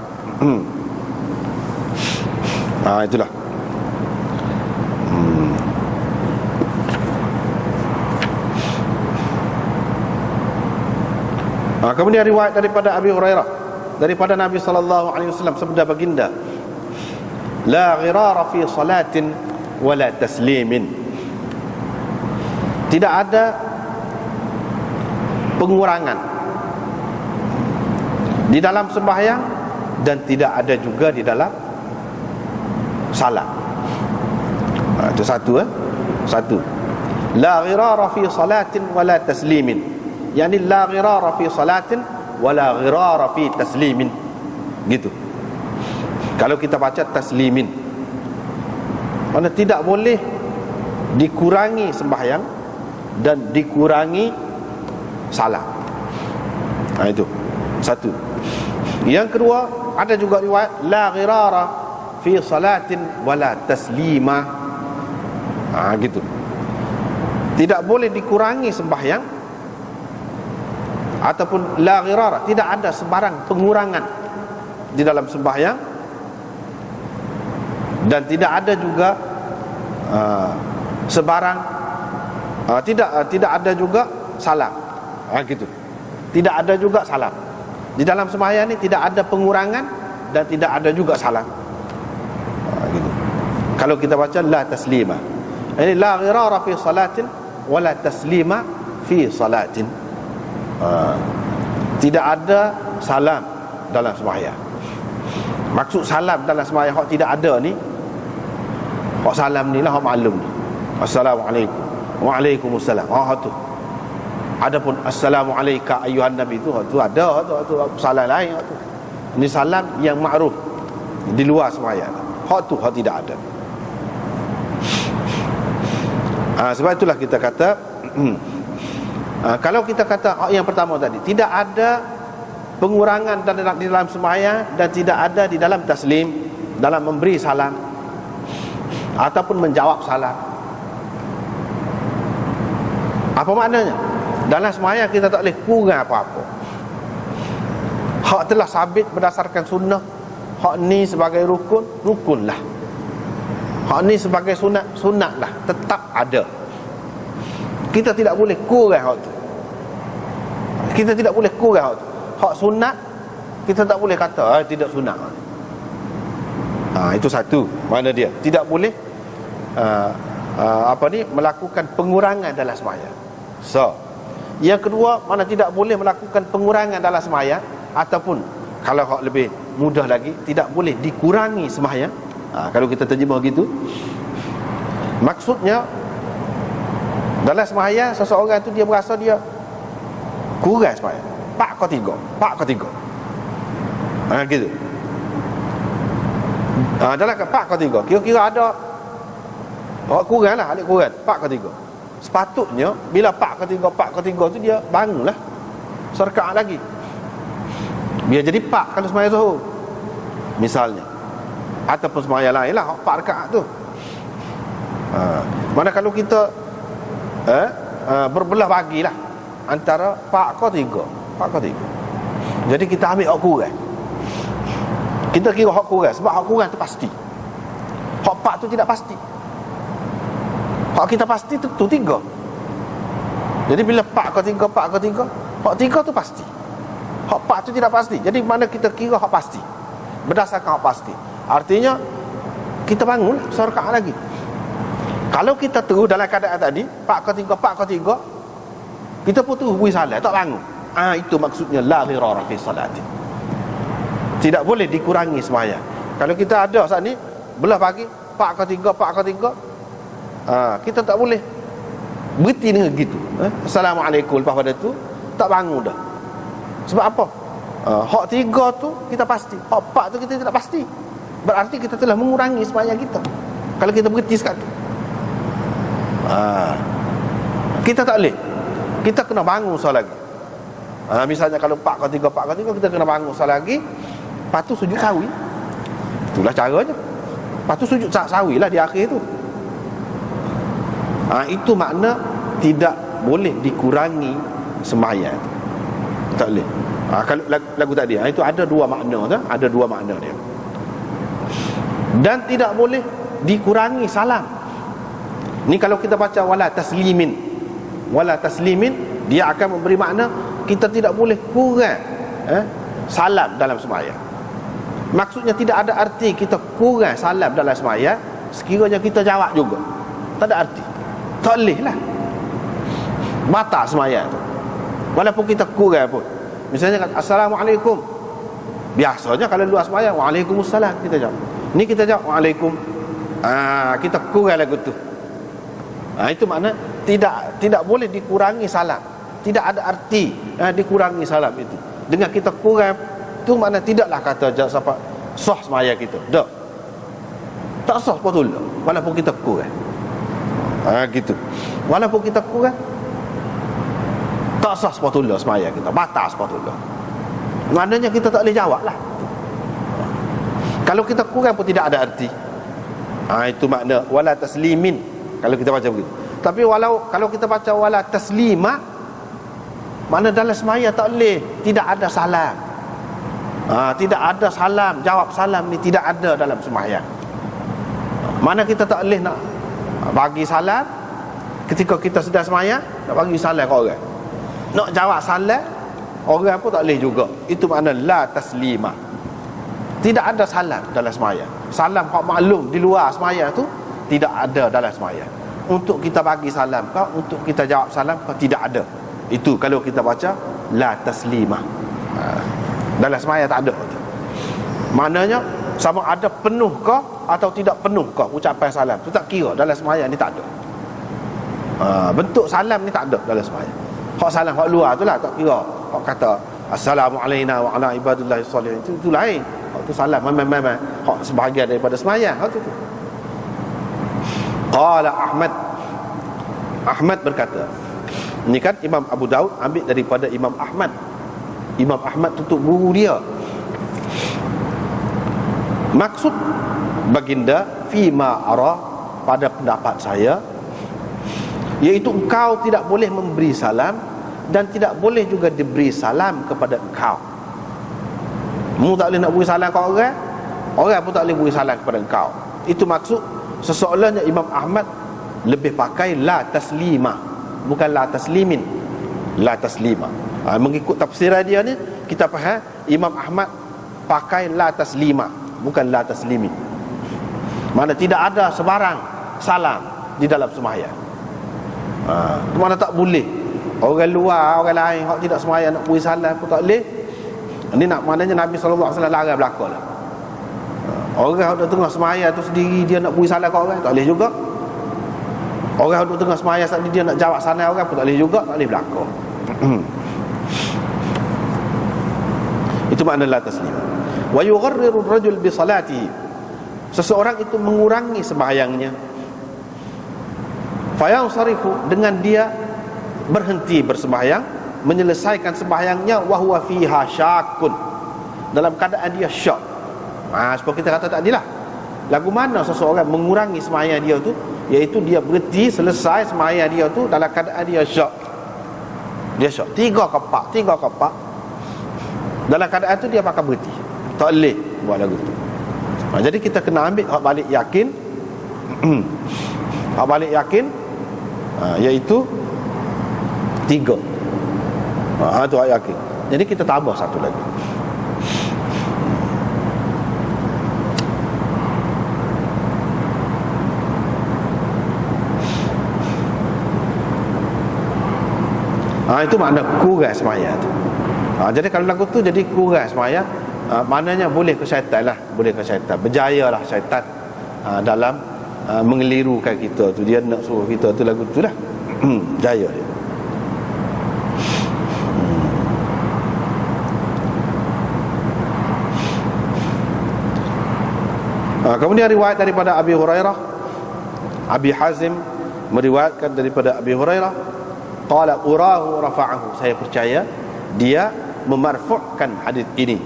Itulah. Kemudian riwayat daripada Abi Hurairah daripada Nabi SAW sabda baginda, la ghirara fi salatin wala taslimin. Tidak ada pengurangan di dalam sembahyang dan tidak ada juga di dalam salat. Itu satu. Satu. La ghirara fi salatin wala taslimin. Yani la ghirara fi salatin wala ghirara fi taslimin. Gitu. Kalau kita baca taslimin, mana tidak boleh dikurangi sembahyang dan dikurangi salat. Itu satu. Yang kedua, ada juga riwayat la ghirara fi salatin wala taslima. Gitu. Tidak boleh dikurangi sembahyang ataupun la ghirara, tidak ada sebarang pengurangan di dalam sembahyang dan tidak ada juga sebarang tidak ada juga salam. Gitu. Tidak ada juga salam. Di dalam sembahyang ini tidak ada pengurangan dan tidak ada juga salam. Gitu. Kalau kita baca la taslima. Ini la ghirara fi salatin wala taslima fi salatin. Tidak ada salam dalam sembahyang. Maksud salam dalam sembahyang hak tidak ada ni, hak salam ni lah hak maklum ni. Assalamualaikum, waalaikumsalam. Tu. Adapun assalamu alayka ayyuhan nabi tu ada tu salam lain tu. Ini salam yang makruf di luar sembahyang. Hak tu hak tidak ada. Sebab itulah kita kata kalau kita kata yang pertama tadi, tidak ada pengurangan di dalam sembahyang dan tidak ada di dalam taslim, dalam memberi salam ataupun menjawab salam. Apa maknanya? Dalam sembahyang kita tak boleh kurang apa-apa. Hak telah sabit berdasarkan sunnah. Hak ni sebagai rukun, rukunlah. Hak ni sebagai sunat, sunatlah. Tetap ada. Kita tidak boleh kurang hak tu. Kita tidak boleh kurang hak tu. Hak sunat kita tak boleh kata tidak sunat. Itu satu. Mana dia? Tidak boleh melakukan pengurangan dalam sembahyang. So, yang kedua, mana tidak boleh melakukan pengurangan dalam sembahyang ataupun kalau hak lebih mudah lagi, tidak boleh dikurangi sembahyang. Kalau kita terjemah gitu, maksudnya dalam sembahyang seseorang tu dia berasa dia kurang sembahyang. Pak kau tiga. Gitu. Dalam pak kau tiga. Kira-kira ada kurang lah, alik kurang. Pak kau tiga. Sepatutnya bila pak kau tiga tu dia bangunlah serkaat lagi. Biar jadi pak kalau sembahyang zuhur misalnya. Ataupun sembahyang lain lah 4 rakaat tu. Mana kalau kita berbelah bagilah antara pak kau tiga. Jadi kita ambil hak kurang. Kita kira hak kurang sebab hak kurang tu pasti. Hak pak tu tidak pasti. Hak kita pasti tu 3. Jadi bila pak kau tiga, hak 3 tu pasti. Hak pak tu tidak pasti. Jadi mana kita kira hak pasti berdasarkan hak pasti. Artinya kita bangun serkaat lagi. Kalau kita terus dalam keadaan tadi pak kau tiga, kita pun terus beri salat, tak bangun. Itu maksudnya la ghirara fi salatin. Tidak boleh dikurangi sembahyang. Kalau kita ada saat ni belah pagi pak kau tiga, kita tak boleh berhenti dengan gitu. Assalamualaikum, lepas pada tu tak bangun dah. Sebab apa? Hak 3 tu kita pasti, hak 4 tu kita tidak pasti. Berarti kita telah mengurangi sembahyang kita kalau kita berhenti sekali. Kita tak boleh. Kita kena bangun solat lagi. Misalnya kalau pak kau tiga, kita kena bangun solat lagi. Lepas tu sujud sawi. Itulah caranya. Lepas tu sujud sawi lah di akhir tu. Itu makna tidak boleh dikurangi sembahyang. Tak boleh. Kalau lagu tadi, itu ada dua makna tu, ada dua makna dia. Dan tidak boleh dikurangi salam. Ni kalau kita baca wala taslimin, wala taslimin, dia akan memberi makna kita tidak boleh kurang salam dalam sembahyang. Maksudnya tidak ada arti kita kurang salam dalam sembahyang sekiranya kita jawab juga. Tak ada arti. Tak boleh lah, batal sembahyang tu, walaupun kita kurang pun. Misalnya kata Assalamualaikum, biasanya kalau luar sembahyang Waalaikumsalam kita jawab. Ni kita jawab Waalaikum, kita kurang lagu tu. Itu makna tidak boleh dikurangi salam. Tidak ada arti dikurangi salam itu. Dengan kita kurang tu makna tidaklah kata siapa sah sembahyang kita. Tak sah betul walaupun kita kurang. Gitu. Walaupun kita kurang, tak sah sepatutnya sembahyang kita, batal sepatutnya. Maknanya kita tak boleh jawab lah. Kalau kita kurang pun tidak ada arti. Itu makna wala taslimin kalau kita baca begitu. Tapi kalau kita baca wala taslima, makna dalam sembahyang tak boleh tidak ada salam. Tidak ada salam, jawab salam ni tidak ada dalam sembahyang. Mana kita tak boleh nak bagi salam ketika kita sedang sembahyang, nak bagi salam ke orang, nak jawab salam orang pun tak boleh juga. Itu makna la taslima. Tidak ada salam dalam sembahyang. Salam hak maklum di luar sembahyang tu tidak ada dalam sembahyang. Untuk kita bagi salam ke, untuk kita jawab salam ke, tidak ada. Itu kalau kita baca la taslima. Dalam sembahyang tak ada. Maknanya sama ada penuh ke atau tidak penuh ke ucapan salam tu tak kira. Dalam sembahyang ni tak ada. Bentuk salam ni tak ada dalam sembahyang. Hak salam hak luar tu lah tak kira. Hak kata Assalamualaikum wa ala ibadillahi salihin, itu lain. Hak tu salam memang hak sebahagian daripada sembahyang. Hak tu. Qala Ahmad berkata, ini kan Imam Abu Daud ambil daripada Imam Ahmad. Imam Ahmad tutup guru dia. Maksud baginda fima ara, pada pendapat saya, iaitu engkau tidak boleh memberi salam dan tidak boleh juga diberi salam kepada engkau. Mu tak boleh nak beri salam kepada orang, orang pun tak boleh beri salam kepada engkau. Itu maksud sesoalnya Imam Ahmad lebih pakai la taslima, bukan la taslimin. La taslima. Mengikut tafsiran dia ni kita faham Imam Ahmad pakai la taslima, bukan la taslimin. Mana tidak ada sebarang salam di dalam sembahyang. Mana tak boleh. Orang luar, orang lain hak tidak sembahyang nak beri salam pun tak boleh. Ini nak maknanya Nabi SAW larang berlaku lah. Orang duduk tengah sembahyang tu sendiri dia nak beri salam ke orang, tak boleh juga. Orang duduk tengah sembahyang sendiri dia nak jawab salam orang pun tak boleh juga, tak boleh berlaku. Itu makna la taslim. Wa yugharriru ar-rajul bi salatihi, seseorang itu mengurangi sembahyangnya. Fayansarifu, dengan dia berhenti bersembahyang, menyelesaikan sembahyangnya, wa huwa fiha syakun, dalam keadaan dia syak. Seperti kita kata tadilah, lagu mana seseorang mengurangi sembahyang dia tu, iaitu dia berhenti selesai sembahyang dia tu dalam keadaan dia syak. Dia syak 3 kapak. Dalam keadaan tu dia pakai berhenti, tak boleh buat lagu tu. Jadi kita kena ambil hak balik yakin. Hak balik yakin iaitu 3. Itu hak yakin. Jadi kita tambah satu lagi. Itu makna kurang sembahyang tu. Jadi kalau lagu tu jadi kurang sembahyang, maknanya boleh ke syaitan lah, boleh ke syaitan, berjaya lah syaitan dalam mengelirukan kita tu. Dia nak suruh kita tu lagu tu lah. Jaya dia. Kemudian riwayat daripada Abi Hurairah, Abi Hazim meriwayatkan daripada Abi Hurairah, qala urahu rafa'ahu, saya percaya dia memarfu'kan hadis ini.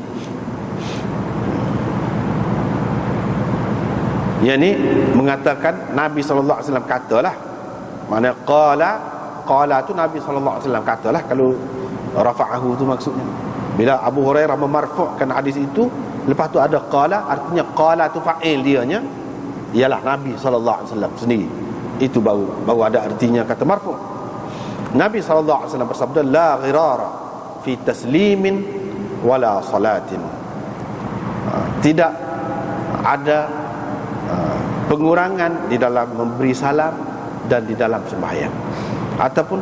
Yani mengatakan Nabi SAW katalah, Mana qala tu Nabi SAW katalah, kalau rafa'ahu tu maksudnya. Bila Abu Hurairah memarfu'kan hadis itu, lepas tu ada qala, artinya qala tu fa'il dianya ialah Nabi SAW sendiri. Itu baru ada artinya kata marfu'. Nabi SAW bersabda, la ghirara fi taslimin wala salatin. Tidak ada pengurangan di dalam memberi salam dan di dalam sembahyang. Ataupun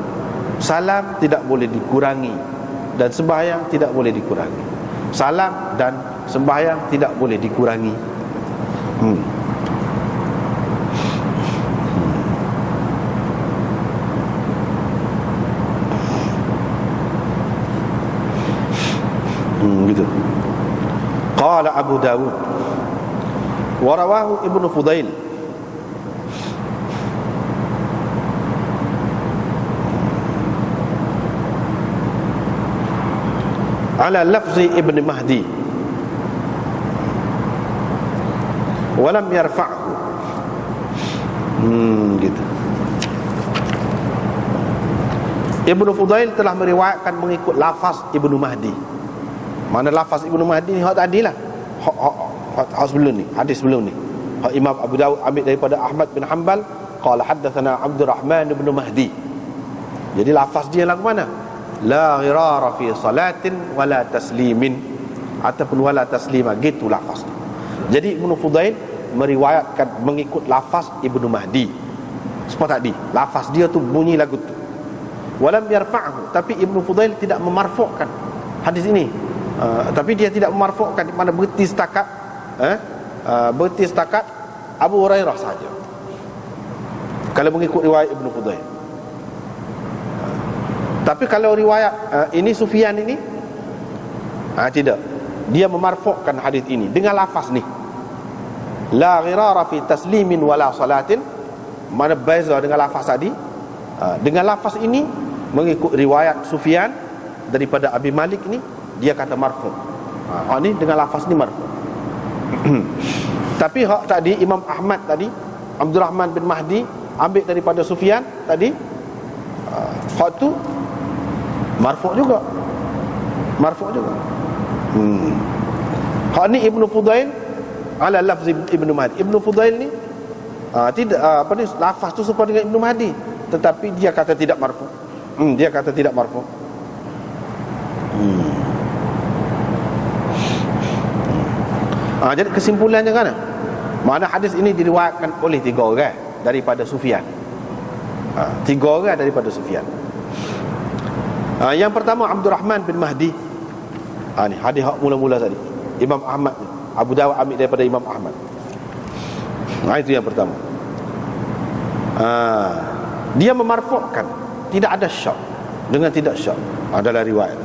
salam tidak boleh dikurangi dan sembahyang tidak boleh dikurangi. Salam dan sembahyang tidak boleh dikurangi. Gitu. Qala Abu Dawud wa rawahu Ibnu Fudail ala lafzi Ibn Mahdi wa lam yarfa'hu. Gitu. Ibnu Fudail telah meriwayatkan mengikut lafaz Ibnu Mahdi. Mana lafaz Ibnu Mahdi ni hak tadi lah, hak sebelum ni, hadis sebelum ni. Hak Imam Abu Dawud ambil daripada Ahmad bin Hanbal, qala haddatsana Abdurrahman bin Mahdi. Jadi lafaz dia lagu mana? La ghirara fi salatin wala taslimin, ataupun wala taslima, gitu lafaz. Jadi Ibnu Fudail meriwayatkan mengikut lafaz Ibnu Mahdi. Seperti tadi, lafaz dia tu bunyi lagu tu. Walam yarfa'hu, tapi Ibnu Fudail tidak memarfu'kan hadis ini. Tapi dia tidak memarfu'kan, di mana berhenti setakat Abu Hurairah saja kalau mengikut riwayat Ibnu Fudail. Tapi kalau riwayat ini Sufyan ini tidak, dia memarfu'kan hadis ini dengan lafaz ni, la ghirara fi taslimin wala salatin. Mana beza dengan lafaz tadi? Dengan lafaz ini mengikut riwayat Sufyan daripada Abi Malik ni, dia kata marfu'. Ni dengan lafaz ni marfu'. Tapi hak tadi Imam Ahmad tadi, Abdurrahman bin Mahdi ambil daripada Sufyan tadi, hak tu marfu' juga. Hak ni Ibnu Fudail ala lafz Ibnu Mahdi. Ibnu Fudail ni tidak lafaz tu serupa dengan Ibnu Mahdi, tetapi dia kata tidak marfu'. Dia kata tidak marfu'. Jadi kesimpulannya kan, mana hadis ini diriwayatkan oleh 3 orang daripada Sufyan. 3 orang daripada Sufyan. Yang pertama Abdurrahman bin Mahdi. Ni hadis hak mula-mula tadi, Imam Ahmad, Abu Dawud ambil daripada Imam Ahmad. Itu yang pertama. Dia memarfu'kan, tidak ada syak, dengan tidak syak adalah riwayat.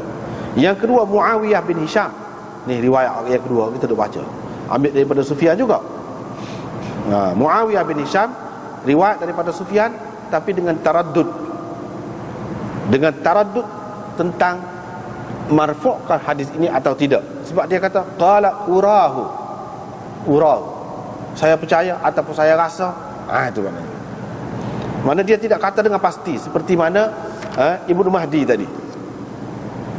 Yang kedua Muawiyah bin Hisham. Ni riwayat yang kedua kita dah baca, ambil daripada Sufyan juga. Muawiyah bin Hisham riwayat daripada Sufyan, tapi dengan taraddud tentang marfu'kan hadis ini atau tidak. Sebab dia kata qala urahu, saya percaya ataupun saya rasa. Itu maknanya. Mana dia tidak kata dengan pasti, seperti mana Ibnu Mahdi tadi.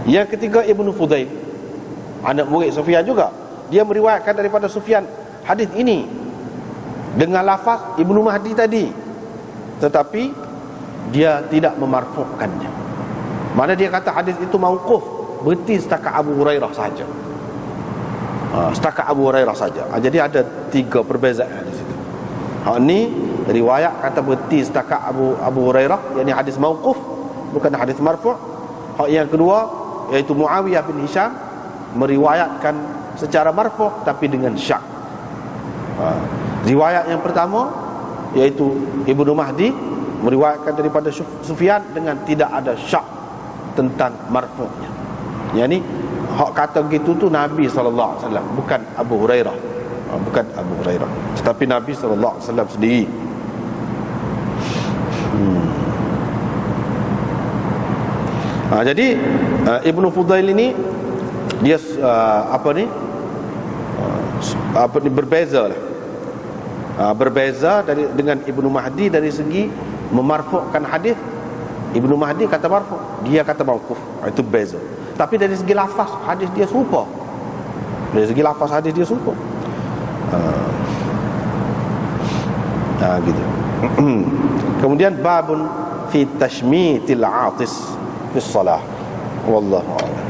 Yang ketiga Ibnu Fudail, anak murid Sufyan juga, dia meriwayatkan daripada Sufyan hadis ini dengan lafaz Ibnu Mahdi tadi, tetapi dia tidak memarfu'kannya. Mana dia kata hadis itu mauquf, berhenti setakat Abu Hurairah saja. Setakat Abu Hurairah saja. Jadi ada 3 perbezaan di situ. Ni riwayat kata berhenti setakat Abu Hurairah, yakni hadis mauquf, bukan hadis marfu'. Yang kedua iaitu Muawiyah bin Hisham meriwayatkan secara marfu' tapi dengan syak. Riwayat yang pertama iaitu Ibnu Mahdi meriwayatkan daripada Sufyan dengan tidak ada syak tentang marfu'nya. Yang ni hak kata gitu tu Nabi SAW, bukan Abu Hurairah. Bukan Abu Hurairah, tetapi Nabi SAW sendiri. Jadi Ibnu Fudail ini dia berbeza lah. Berbeza dengan Ibnu Mahdi dari segi memarfu'kan hadis, Ibnu Mahdi kata marfu', dia kata mauquf. Itu beza. Tapi dari segi lafaz hadis dia serupa. Dari segi lafaz hadis dia serupa. Gitu. Kemudian babun fi tashmitil 'atis fi shalah. Wallahu a'lam.